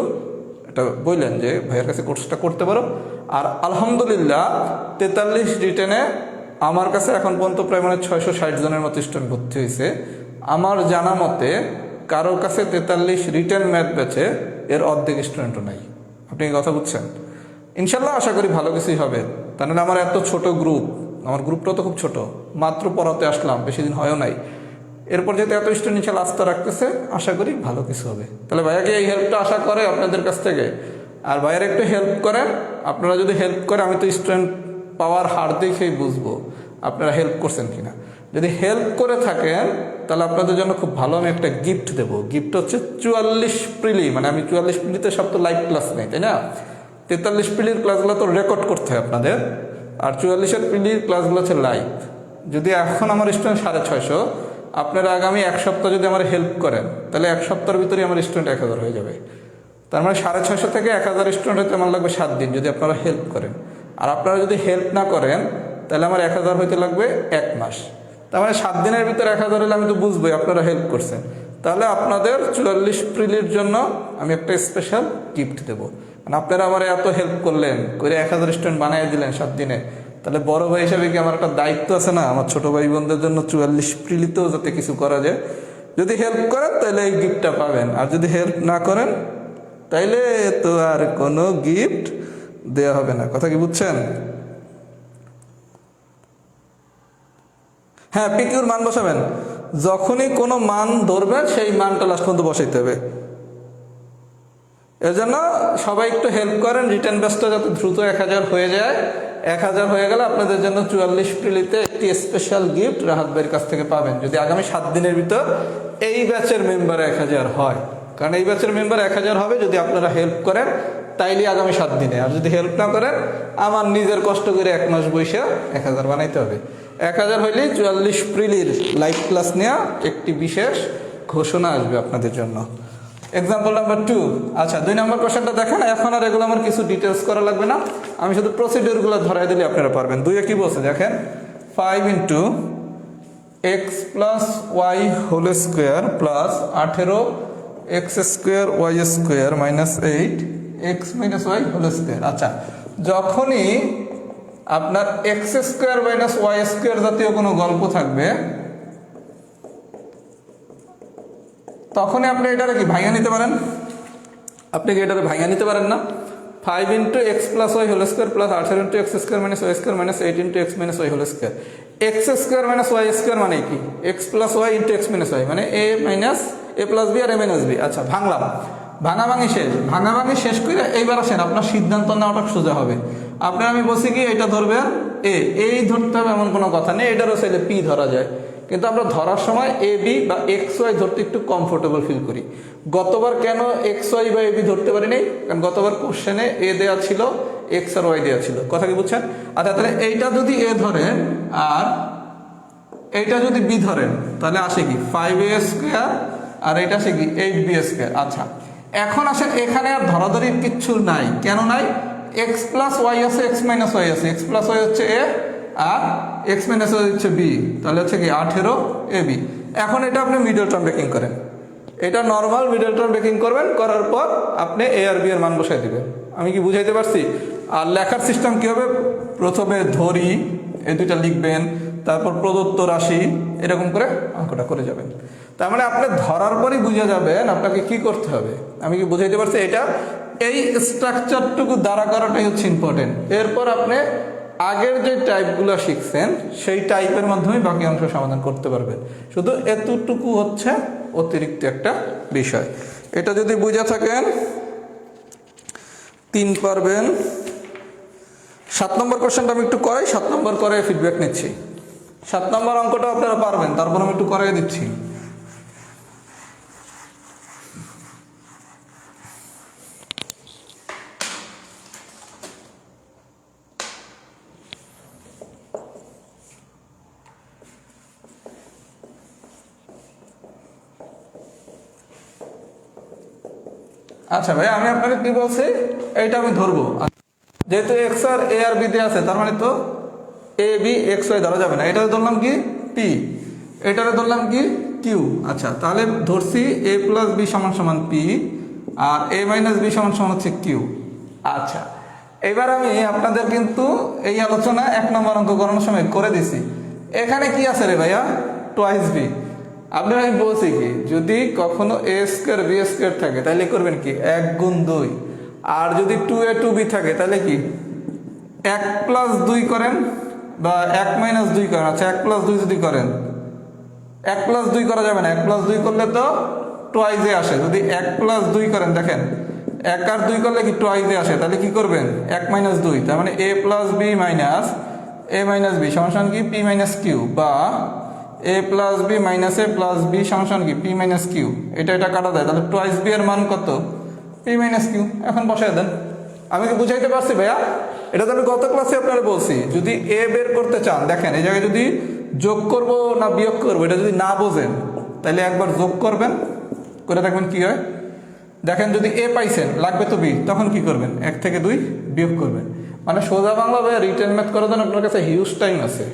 A: এটা বললেন যে ভাইয়ের কাছে কোর্সটা করতে পারো। আর আলহামদুলিল্লাহ 43 রিটেনে আমার কাছে এখন পর্যন্ত প্রায় 660 জনের মতো স্টুডেন্ট ভর্তি হয়েছে। আমার জানা মতে কারোর কাছে 43 রিটেন ম্যাথ ব্যাচে এর অর্ধেক স্টুডেন্টও নাই। আপনি এই কথা বুঝছেন? ইনশাল্লাহ আশা করি ভালো কিছুই হবে। তাহলে আমার এত ছোট গ্রুপ, আমার গ্রুপটাও তো খুব ছোট, মাত্র পড়াতে আসলাম, বেশি দিন হয়ও নাই। এরপর যেহেতু এত স্টুডেন্ট ইনশাল্লাহ আস্থা রাখতেছে, আশা করি ভালো কিছু হবে। তাহলে ভাইয়াকে এই হেল্পটা আশা করে আপনাদের কাছ থেকে, আর ভাইয়ের একটু হেল্প করেন। আপনারা যদি হেল্প করে, আমি তো স্টুডেন্ট পাওয়ার হার দেখেই বুঝবো আপনারা হেল্প করছেন কিনা। যদি হেল্প করে থাকেন তাহলে আপনাদের জন্য খুব ভালো আমি একটা গিফট দেবো। গিফট হচ্ছে 44 প্রিলি, মানে আমি 44 প্রিলিতে সব তো লাইভ ক্লাস নেই তাই না, 43 প্রিলির ক্লাসগুলো তো রেকর্ড করতে হয় আপনাদের, আর 44 প্রিলির ক্লাসগুলো হচ্ছে লাইভ। যদি এখন আমার স্টুডেন্ট 650, আপনারা আগামী 1 সপ্তাহ যদি আমার হেল্প করেন, তাহলে 1 সপ্তাহের ভিতরে আমার স্টুডেন্ট 1000 হয়ে যাবে। তার মানে 650 থেকে 1000 স্টুডেন্ট হতে আমার লাগবে 7 দিন, যদি আপনারা হেল্প করেন। আর আপনারা যদি হেল্প না করেন, তাহলে আমার 1000 হইতে লাগবে 1 মাস। তার মানে 7 দিনের ভিতরে 1000 হলে আমি তো বুঝবোই আপনারা হেল্প করছেন। তাহলে আপনাদের 44 প্রিলির জন্য আমি একটা স্পেশাল গিফট দেবো। মানে আপনারা আমার এত হেল্প করলেন, করে 1000 স্টুডেন্ট বানিয়ে দিলেন 7 দিনে, তাহলে বড় ভাই হিসাবে কি আমার একটা দায়িত্ব আছে না, আমার ছোট ভাই বোনদের জন্য 44 প্রিলিতেও যাতে কিছু করা যায়। যদি হেল্প করেন তাহলে এই গিফটটা পাবেন, আর যদি হেল্প না করেন তাইলে তো আর কোনো গিফট দেওয়া হবে না। কথা কি বুঝছেন? হ্যাঁ, পিকিউর মান বসাবেন। যখনই কোনো মান ধরবেন সেই মানটা লাস্ট পর্যন্ত বসাইতে হবে। এর জন্য সবাই একটু হেল্প করেন, রিটার্ন ব্যাচটা যাতে দ্রুত 1000 হয়ে যায়। 1000 হয়ে গেলে আপনাদের জন্য 44 প্রিলিতে একটি স্পেশাল গিফট রাহাত ভাইয়ের কাছ থেকে পাবেন, যদি আগামী 7 দিনের ভিতর এই ব্যাচের মেম্বার 1000 হয়। কারণ এই ব্যাচের মেম্বার 1000 হবে যদি আপনারা হেল্প করেন, তাইলে আগামী 7 দিনে। আর যদি হেল্প না করেন, আমার নিজের কষ্ট করে 1 মাস বসে 1000 বানাইতে হবে। 1000 হইলেই 44 প্রিলির লাইভ ক্লাস নেওয়া একটি বিশেষ ঘোষণা আসবে আপনাদের জন্য। Example number 2। আচ্ছা, 2 নম্বর কোশ্চেনটা দেখেন। এখন আর এগুলো আমার কিছু ডিটেলস করা লাগবে না, আমি শুধু প্রসিডিউরগুলো ধরাই দিলে আপনারা পারবেন। 2-এ কি বলছে দেখেন, 5 × x + y whole square plus 18 x² y² minus 8 x - y whole square. আচ্ছা, যখনই আপনার x² মাইনাস y² জাতীয় কোনো গল্প থাকবে, তখনই আপনি এটারে কি ভাঙা নিতে পারেন? আপনি কি এটারে ভাঙা নিতে পারেন না? 5 × x + y whole square plus 18 × x² minus y² minus 8 × x - y whole square. x² minus y² মানে কি? x + y × x - y মানে a + b R a - b। আচ্ছা, ভাঙলাম, ভাঙাভাঙি শেষ। ভাঙাভাঙি শেষ করে এইবার আসেন, আপনার সিদ্ধান্ত নেওয়াটা সোজা হবে। আপনার আমি বলছি কি এটা ধরবেন এই ধরতে হবে এমন কোনো কথা নেই, এটারও চাইলে পি ধরা যায়, কিন্তু আমরা ধরার সময় এ বি বা এক্স ওয়াই ধরতে একটু কমফোর্টেবল ফিল করি। গতবার কেন এক্স ওয়াই বা এ বি ধরতে পারি নাই, কারণ গতবার কোশ্চেনে এ দেওয়া ছিল, এক্স আর ওয়াই দেওয়া ছিল। কথা কি বুঝছেন? আচ্ছা, তাহলে এইটা যদি এ ধরেন আর এইটা যদি বি ধরেন তাহলে আসে কি 5a² আর এটা আসে কি 8b²। আচ্ছা, এখন আসেন এখানে আর ধরাধরির কিচ্ছু নাই। কেন নাই? এক্স প্লাস ওয়াই আছে, এক্স মাইনাস ওয়াই আছে, এক্স প্লাস ওয়াই হচ্ছে এ আর এক্স মাইনাস ওয়াই হচ্ছে বি, তাহলে হচ্ছে কি 18ab। এখন এটা আপনি মিডল টার্ম ব্রেকিং করেন, এটা নর্মাল মিডল টার্ম ব্রেকিং করবেন, করার পর আপনি এ আর বি এর মান বসাই দিবেন। আমি কি বুঝাইতে পারছি? আর লেখার সিস্টেম কি হবে, প্রথমে ধরি এই দুইটা লিখবেন, তারপর প্রদত্ত রাশি, এরকম করে অঙ্কটা করে যাবেন। তার মানে আপনি ধরার পরই বুঝে যাবেন আপনাকে কি করতে হবে। আমি কি বুঝাইতে পারছি? এটা এই স্ট্রাকচারটুকু দ্বারা করাটাই হচ্ছে ইম্পর্টেন্ট। এরপর আপনি আগের যে টাইপগুলো শিখছেন সেই টাইপের মাধ্যমে বাকি অংশ সমাধান করতে পারবেন। শুধু এতটুকু হচ্ছে অতিরিক্ত একটা বিষয়। এটা যদি বুঝে থাকেন 3 পারবেন। 7 নম্বর কোশ্চেনটা আমি একটু করাই, 7 নম্বর করে ফিডব্যাক নিচ্ছি। 7 নম্বর অঙ্কটা আপনারা পারবেন, তারপর আমি একটু করাই দিচ্ছি। আচ্ছা ভাই, আমি আপনাকে কি বলছি, এইটা আমি ধরবো। যেহেতু এক্স আর এ আর বি দিয়ে আছে, তার মানে তো এ বি এক্স ওয়াই ধরা যাবে না। এটারে ধরলাম কি পি, এটারে ধরলাম কি কিউ। আচ্ছা, তাহলে ধরছি এ প্লাস বি সমান সমান পি আর এ মাইনাস বি সমান সমান হচ্ছে কিউ। আচ্ছা, এবার আমি আপনাদের কিন্তু এই আলোচনা 1 নম্বর অঙ্ক করানোর সময় করে দিছি। এখানে কি আছে রে ভাইয়া? Twice b. আপনার আমি বলছি কি, যদি কখনো a² b² থাকে তাহলে করবেন কি 1 গুণ 2, আর যদি 2a 2b থাকে তাহলে কি 1 প্লাস 2 করেন বা 1 মাইনাস 2 করেন। আচ্ছা, 1 প্লাস 2 যদি করেন, 1 প্লাস 2 করা যাবে না, 1 প্লাস 2 করলে তো টোয়াইজে আসে। যদি 1 প্লাস 2 করেন, দেখেন 1 আর 2 করলে কি টোয়াইজে আসে, তাহলে কি করবেন 1 মাইনাস 2, তার মানে a plus b minus a minus b সমান কি পি মাইনাস কিউ, বা a plus b minus A plus b সমান কি পি মাইনাস কিউ। এটা কাটা দেয়, তাহলে টোয়াইস বি এর মান কত? P minus q. এখন বসায় দেন। আমি কি বুঝাইতে পারছি ভাইয়া? এটা তো আমি গত ক্লাসে আপনারা বলছি, যদি এ বের করতে চান, দেখেন এই জায়গায় যদি যোগ করব না বিয়োগ করবো এটা যদি না বোঝেন, তাহলে একবার যোগ করবেন, করে দেখবেন কি হয়। দেখেন যদি এ পাইছেন, লাগবে তো বি, তখন কি করবেন 1 থেকে 2 বিয়োগ করবেন। মানে সোজা বাংলা ভাইয়া রিটেন ম্যাথ করার জন্য আপনার কাছে হিউজ টাইম আছে।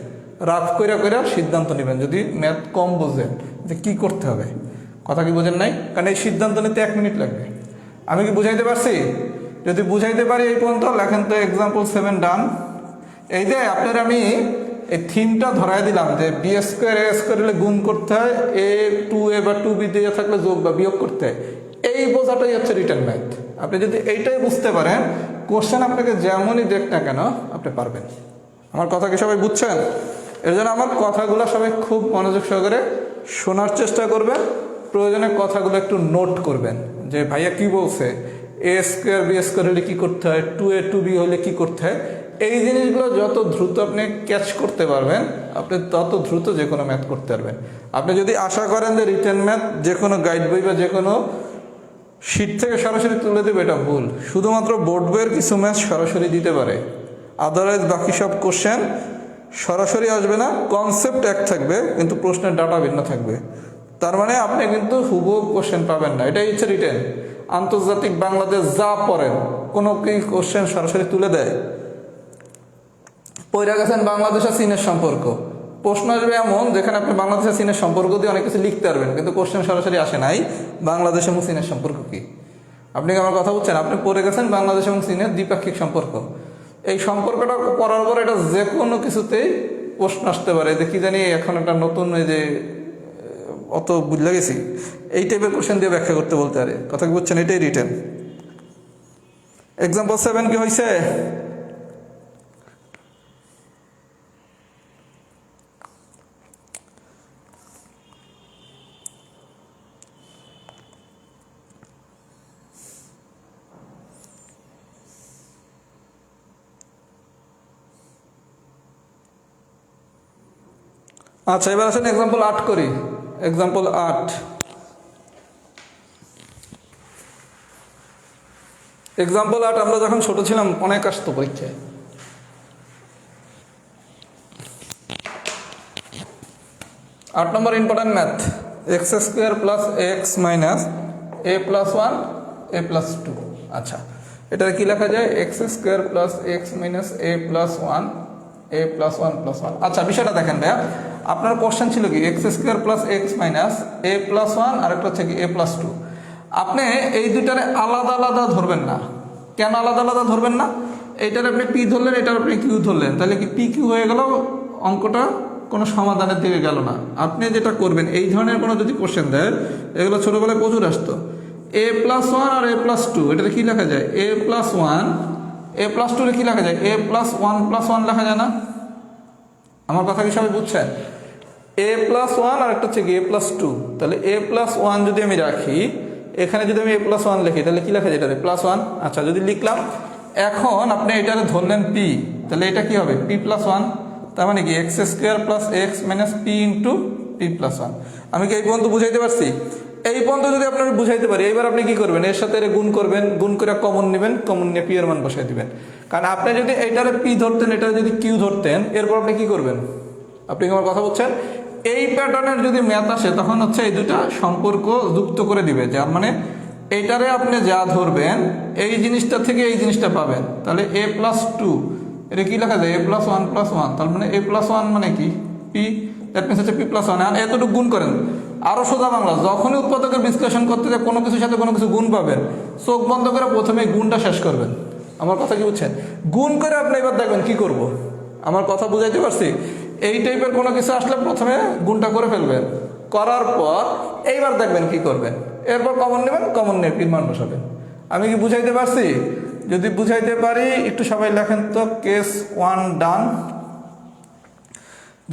A: রাফ করে সিদ্ধান্ত নেবেন যদি ম্যাথ কম বোঝেন যে কি করতে হবে। কথা কি বোঝেন নাই? কারণ এই সিদ্ধান্ত নিতে 1 মিনিট লাগবে। আমি কি বুঝাইতে পারছি? যদি বুঝাইতে পারি এই পর্যন্ত লেখেন তো এক্সাম্পল 7 ডান। এই যে আপনার আমি এই থিমটা ধরাই দিলাম যে b² a² হলে গুণ করতে হয়, a 2a বা 2b দিয়ে থাকলে যোগ বা বিয়োগ করতে হয়। এই বোঝাটাই হচ্ছে রিটেন ম্যাথ। আপনি যদি এইটাই বুঝতে পারেন, কোশ্চেন আপনাকে যেমনই দেখ না কেন আপনি পারবেন। আমার কথা কি সবাই বুঝছেন? এর জন্য আমার কথাগুলো সবাই খুব মনোযোগ সহকারে শোনার চেষ্টা করবেন। প্রয়োজনে কথাগুলো একটু নোট করবেন যে ভাইয়া কি বলছে, a² b² হলে কী করতে হয়, 2a 2b হলে কী করতে হয়। এই জিনিসগুলো যত দ্রুত আপনি ক্যাচ করতে পারবেন, আপনি তত দ্রুত যে কোনো ম্যাথ করতে পারবেন। আপনি যদি আশা করেন যে রিটেন ম্যাথ যে কোনো গাইড বই বা যে কোনো শিট থেকে সরাসরি তুলে দেবে, এটা ভুল। শুধুমাত্র বোর্ড বইয়ের কিছু ম্যাথ সরাসরি দিতে পারে, আদারওয়াইজ বাকি সব কোশ্চেন সরাসরি আসবে না। কনসেপ্ট এক থাকবে কিন্তু প্রশ্নের ডাটা ভিন্ন থাকবে। তার মানে আপনি কিন্তু হুবহু কোশ্চেন পাবেন না। এটাই হচ্ছে রিটেন। আন্তর্জাতিক বাংলাদেশ যা পড়েন, কোনো কি কোশ্চেন সরাসরি তুলে দেয়? পড়ে গেছেন বাংলাদেশ আর চীনের সম্পর্ক, প্রশ্ন আসবে এমন যেখানে আপনি বাংলাদেশ আর চীনের সম্পর্ক দিয়ে অনেক কিছু লিখতে পারবেন, কিন্তু কোশ্চেন সরাসরি আসে নাই বাংলাদেশ এবং চীনের সম্পর্ক কি। আপনি কি আমার কথা বুঝছেন? আপনি পড়ে গেছেন বাংলাদেশ এবং চীনের দ্বিপাক্ষিক সম্পর্ক। এই সম্পর্কটা পড়ার পর এটা যে কোনো কিছুতেই প্রশ্ন আসতে পারে যে কি জানি এখন একটা নতুন এই যে অত বুঝলে গেছি, এই টাইপের কোশ্চেন দিয়ে ব্যাখ্যা করতে বলতে পারে। কথা কি বুঝছেন? এটাই রিটেন। এক্সাম্পল 7 কি হয়েছে? আচ্ছা, এবার আসেন এক্সাম্পল 8 করি। এক্সাম্পল 8, আমরা যখন ছোট ছিলাম অনেক আসতো পরীক্ষায়। 8 নম্বর important math, X square plus X minus A plus 1 A plus 2। আচ্ছা, এটা কি লেখা যায়? X square plus X minus A plus 1 A plus 1 plus 1। আচ্ছা, বিষয়টা দেখেন ভাইয়া, আপনার কোশ্চেন ছিল কি X square plus X minus এ প্লাস 1 আর একটা হচ্ছে কি এ প্লাস 2। আপনি এই দুইটারে আলাদা আলাদা ধরবেন না। কেন আলাদা আলাদা ধরবেন না? এইটার আপনি পি ধরলেন, এটার আপনি কিউ ধরলেন, তাহলে কি পি কিউ হয়ে গেল, অঙ্কটা কোনো সমাধানের দিকে গেল না। আপনি যেটা করবেন, এই ধরনের কোনো যদি কোশ্চেন দেয়, এগুলো ছোটোবেলায় প্রচুর আসতো, এ প্লাস 1 আর এ প্লাস 2, এটাতে কী লেখা যায়? এ প্লাস 1 এ প্লাস 2 কী লেখা যায়? এ প্লাস 1 প্লাস 1 লেখা যায় না? আমার কথা কি সবাই বুঝছেন? এ প্লাস 1 আর একটা হচ্ছে কি এ প্লাস 2, তাহলে এ প্লাস 1 যদি আমি রাখি, এখানে যদি আমি এ প্লাস 1 লিখি, তাহলে কী লেখা যায়? এটা প্লাস 1। আচ্ছা, যদি লিখলাম, এখন আপনি এটারে ধরলেন পি, তাহলে এটা কি হবে? P plus 1। তার মানে কি X square plus X minus P into P plus 1। আমি কি এই পর্যন্ত বুঝাইতে পারছি? এই পর্যন্ত যদি আপনারা বুঝাইতে পারি, এইবার আপনি কি করবেন? এর সাথে গুণ করবেন, গুণ করে কমন নেবেন, কমন নিয়ে পি এর মান বসাই দিবেন। কারণ আপনি যদি এইটারে পি ধরতেন, এটারে যদি কিউ ধরতেন, এরপর আপনি কি করবেন? আপনি কি আমার কথা বলছেন? এই প্যাটার্নের যদি ম্যাথ আসে, তখন হচ্ছে এই দুটা সম্পর্ক যুক্ত করে দিবে, যার মানে এইটারে আপনি যা ধরবেন, এই জিনিসটা থেকে এই জিনিসটা পাবেন। তাহলে এ প্লাস 2, এটা কি লেখা যায়? এ প্লাস 1 প্লাস 1, তার মানে এ প্লাস 1 মানে কি? পি, দ্যাট মিনস হচ্ছে পি প্লাস 1। আর এতটুকু গুণ করেন। আরও সোজা বাংলা, যখনই উৎপাদকের বিশ্লেষণ করতে যায়, কোনো কিছুর সাথে কোনো কিছু গুণ পাবেন, চোখ বন্ধ করে প্রথমে গুণটা শেষ করবেন। আমার কথা কি বুঝছেন? গুণ করে আপনি এবার দেখবেন কি করব। আমার কথা বুঝাইতে পারছি? এই টাইপের কোনো কিছু আসলে প্রথমে গুণটা করে ফেলবেন, করার পর এইবার দেখবেন কি করবেন, এরপর কমন নেবেন, কমন নিয়ে পির মান বসাবেন। আমি কি বুঝাইতে পারছি? যদি বুঝাইতে পারি একটু সবাই লেখেন তো, কেস 1 ডান।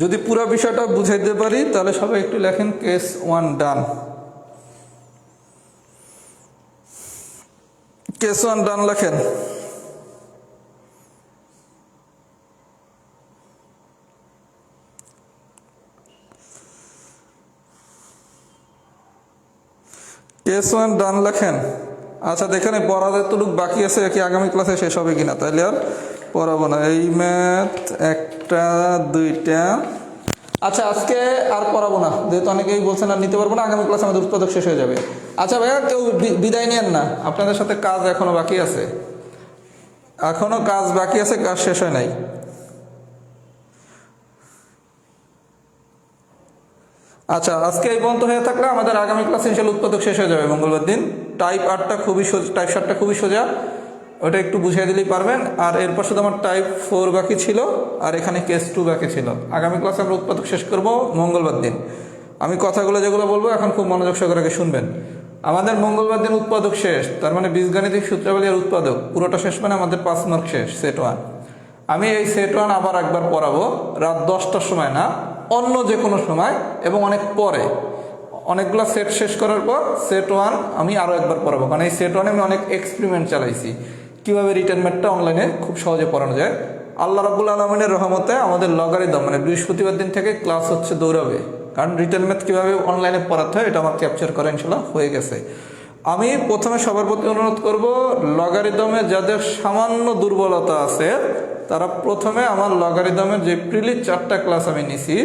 A: যদি পুরো বিষয়টা বুঝাইতে পারি, তাহলে সবাই একটু লেখেন কেস 1 ডান। কেস 1 ডান লেখেন। কেস 1 ডান লেখেন। আচ্ছা, দেখেন পড়ার এতটুকু বাকি আছে, কি আগামী ক্লাসে শেষ হবে কিনা, তাইলে আর পড়াবো না এই ম্যাথ 1টা 2টা। আচ্ছা, আজকে আর পড়াবো না, যেহেতু অনেকেই বলছেন আর নিতে পারবো না, আগামী ক্লাসে আমাদের উৎপাদক শেষ হয়ে যাবে। আচ্ছা ভাইয়া, কেউ বিদায় নেন না, আপনাদের সাথে কাজ এখনো বাকি আছে, এখনো কাজ বাকি আছে, কাজ শেষ হয় নাই। আচ্ছা, আজকে এই পর্যন্ত হয়ে থাকলে আমাদের আগামী ক্লাসে ইনশাআল্লাহ উৎপাদক শেষ হয়ে যাবে মঙ্গলবার দিন। টাইপ 8টা খুবই সোজা, টাইপ 7টা খুবই সোজা, ওটা একটু বুঝিয়ে দিলেই পারবেন। আর এরপর শুধু আমার টাইপ 4 বাকি ছিল, আর এখানে কেস 2 বাকি ছিল। আগামী ক্লাসে আমরা উৎপাদক শেষ করব মঙ্গলবার দিন। আমি কথাগুলো যেগুলো বলবো এখন খুব মনোযোগ সহকারে শুনবেন। আমাদের মঙ্গলবার দিন উৎপাদক শেষ, তার মানে বীজগাণিতিক সূত্রাবলী আর উৎপাদক পুরোটা শেষ, মানে আমাদের 5 মার্ক শেষ, সেট 1। আমি এই সেট 1 আবার একবার পড়াবো, রাত 10টার সময় না, অন্য যে কোনো সময়, এবং অনেক পরে। অনেকগুলো সেট শেষ করার পর সেট 1 আমি আরও একবার পড়াবো, কারণ এই সেট 1 আমি অনেক এক্সপেরিমেন্ট চালাইছি, কীভাবে রিটার্ন ম্যাথটা অনলাইনে খুব সহজে পড়ানো যায়। আল্লাহ রাব্বুল আলামিনের রহমতে আমাদের লগারিদম, মানে বৃহস্পতিবার দিন থেকে ক্লাস হচ্ছে দৌড়াবে, কারণ রিটার্ন ম্যাথ কীভাবে অনলাইনে পড়াতে হয় এটা আমার ক্যাপচার করা ইনশাল্লাহ হয়ে গেছে। আমি প্রথমে সবার প্রতি অনুরোধ করব, লগারিদমে যাদের সামান্য দুর্বলতা আছে, তারা প্রথমে আমার লগারিদমের যে প্রিলির 4টা ক্লাস আমি নিছি,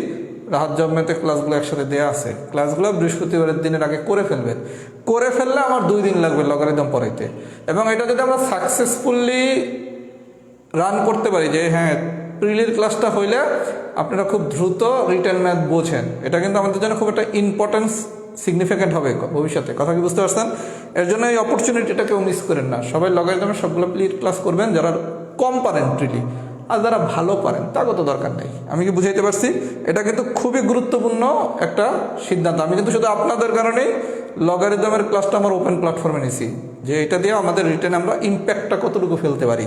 A: রাহাত জব-ম্যাথে ক্লাসগুলো একসাথে দেওয়া আছে, ক্লাসগুলো বৃহস্পতিবারের দিনের আগে করে ফেলবেন। করে ফেললে আমার 2 দিন লাগবে লগারিদম পড়াইতে। এবং এটা যদি আমরা সাকসেসফুলি রান করতে পারি, যে হ্যাঁ প্রিলির ক্লাসটা হইলে আপনারা খুব দ্রুত রিটার্ন ম্যাথ বোঝেন, এটা কিন্তু আমাদের জন্য খুব একটা ইম্পর্টেন্স সিগনিফিক্যান্ট হবে ভবিষ্যতে। কথা কি বুঝতে পারছেন? এর জন্য এই অপরচুনিটিটা কেউ মিস করেন না। সবাই লগারিদমের সবগুলো প্রিলির ক্লাস করবেন, যারা কম পারেন প্রিলি, আর যারা ভালো পারেন তাকে তো দরকার নেই। আমি কি বুঝাইতে পারছি? এটা কিন্তু খুবই গুরুত্বপূর্ণ একটা সিদ্ধান্ত। আমি কিন্তু শুধু আপনাদের কারণেই লগারিদমের ক্লাসটা আমার ওপেন প্ল্যাটফর্মে নিছি, যে এটা দিয়ে আমাদের রিটার্নে আমরা ইম্প্যাক্টটা কতটুকু ফেলতে পারি।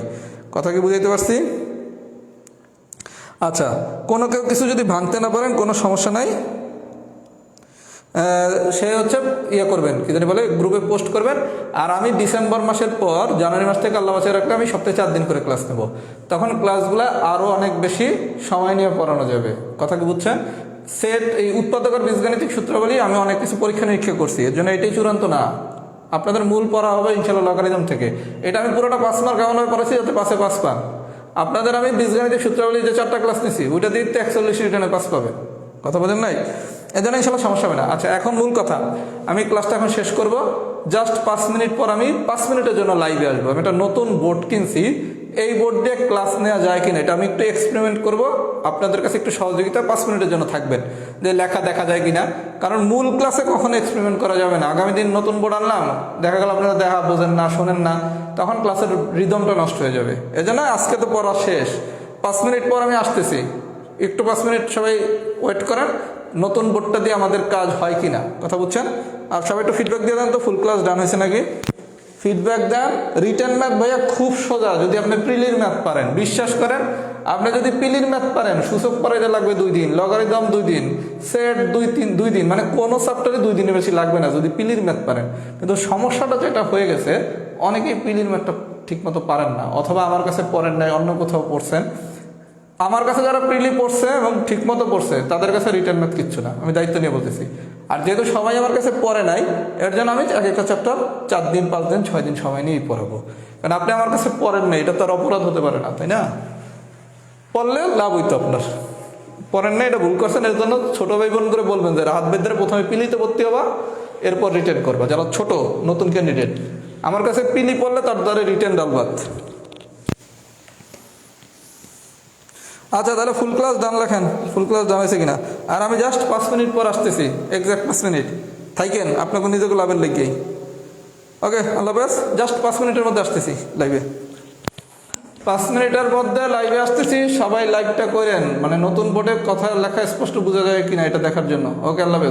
A: কথা কি বুঝাইতে পারছি? আচ্ছা, কোনো কেউ কিছু যদি ভাঙতে না পারেন কোনো সমস্যা নাই, সে হচ্ছে করবেন, কি জানি বলে, গ্রুপে পোস্ট করবেন। আর আমি ডিসেম্বর মাসের পর জানুয়ারি মাস থেকে আল্লাহ মাসে রাখলে আমি সপ্তাহে 4 দিন করে ক্লাস নেব, তখন ক্লাসগুলো আরও অনেক বেশি সময় নিয়ে পড়ানো যাবে। কথা কি বুঝছেন? সেট এই উৎপাদকের বীজগাণিতিক সূত্রাবলী আমি অনেক কিছু পরীক্ষা নিরীক্ষা করছি, এর জন্য এটাই চূড়ান্ত না। আপনাদের মূল পড়া হবে ইনশাল্লাহ লগারিদম থেকে। এটা আমি পুরোটা 5 মার্ক এমনভাবে পড়াচ্ছি যাতে 5-এ 5 পান। আপনাদের আমি বীজগাণিতিক সূত্রাবলী যে 4টা ক্লাস নিছি ওইটা দিয়ে 41 রিটার্নে 5 পাবে, কথা বলেন নাই? এই জন্য ইনশাল্লাহ সমস্যা হবে না। আচ্ছা, এখন মূল কথা, আমি ক্লাসটা এখন শেষ করব। জাস্ট 5 মিনিট পর আমি 5 মিনিটের জন্য লাইভে আসবো। আমি একটা নতুন বোর্ড কিনছি, এই বোর্ড দিয়ে ক্লাস নেওয়া যায় কিনা এটা আমি একটু এক্সপেরিমেন্ট করব। আপনাদের কাছে একটু সহযোগিতা 5 মিনিটের জন্য থাকবেন, যে লেখা দেখা যায় কিনা। কারণ মূল ক্লাসে কখনো এক্সপেরিমেন্ট করা যাবে না। আগামী দিন নতুন বোর্ড আনলাম, দেখা গেল আপনারা দেখা বোঝেন না, শোনেন না, তখন ক্লাসের রিদমটা নষ্ট হয়ে যাবে। এজন্য আজকে তো পড়া শেষ, 5 মিনিট পর আমি আসতেছি, একটু 5 মিনিট সবাই ওয়েট করেন। নতুন বোর্ডটা দিয়ে আমাদের কাজ হয় কিনা, কথা বুঝছেন? আর সবাই একটু ফিডব্যাক দিয়ে দেন তো ফুল ক্লাস ডান হয়েছে নাকি। ফিডব্যাক দেন। রিটেন ম্যাথ ভাইয়া খুব সোজা, যদি আপনি প্রিলির ম্যাথ পারেন, বিশ্বাস করেন। আপনি যদি প্রিলির ম্যাথ পারেন, সূচক পড়াইতে লাগবে 2 দিন, লগারিদম 2 দিন, সেট 2 দিন, মানে কোনো চ্যাপ্টারে 2 দিনের বেশি লাগবে না যদি প্রিলির ম্যাথ পারেন। কিন্তু সমস্যাটা যেটা হয়ে গেছে, অনেকেই প্রিলির ম্যাথটা ঠিক মতো পারেন না, অথবা আমার কাছে পড়েন নাই, অন্য কোথাও পড়ছেন। আমার কাছে যারা প্রিলি পড়ছে এবং ঠিক মতো পড়ছে তাদের কাছে রিটেন ম্যাথ কিচ্ছু না, আমি দায়িত্ব নিয়ে বলতেছি। আর যেহেতু সবাই আমার কাছে পড়ে নাই, এর জন্য আমি এক একটা চ্যাপ্টার 4 দিন 5 দিন 6 দিন সময় নিয়েই পড়াবো। কারণ আপনি আমার কাছে পড়েন নাই, এটা তো আর অপরাধ হতে পারে না, তাই না? পড়লে লাভ হইতো আপনার। পড়েন না, এটা ভুল করছেন, এর জন্য ছোট ভাই বোন করে বলবেন যে রাহাত বেদরে প্রথমে পিলিতে ভর্তি হবা, এরপর রিটেন করবা। যারা ছোট নতুন ক্যান্ডিডেট আমার কাছে পিলি পড়লে তার দ্বারা রিটেন ডালবাদ। আচ্ছা, তাহলে ফুল ক্লাস ডান লেখেন, ফুল ক্লাস ডান হয়েছে কিনা। আর আমি জাস্ট 5 মিনিট পর আসতেছি, এক্সাক্ট 5 মিনিট থাকেন, আপনাকে নিজেকে লাভের লেগেই। ওকে, আল্লাহ হাফেজ। জাস্ট 5 মিনিটের মধ্যে আসতেছি লাইভে, 5 মিনিটের মধ্যে লাইভে আসতেছি। সবাই লাইভটা করেন, মানে নতুন বোর্ডে কথা লেখা স্পষ্ট বোঝা যায় কিনা এটা দেখার জন্য। ওকে, আল্লাহ হাফেজ।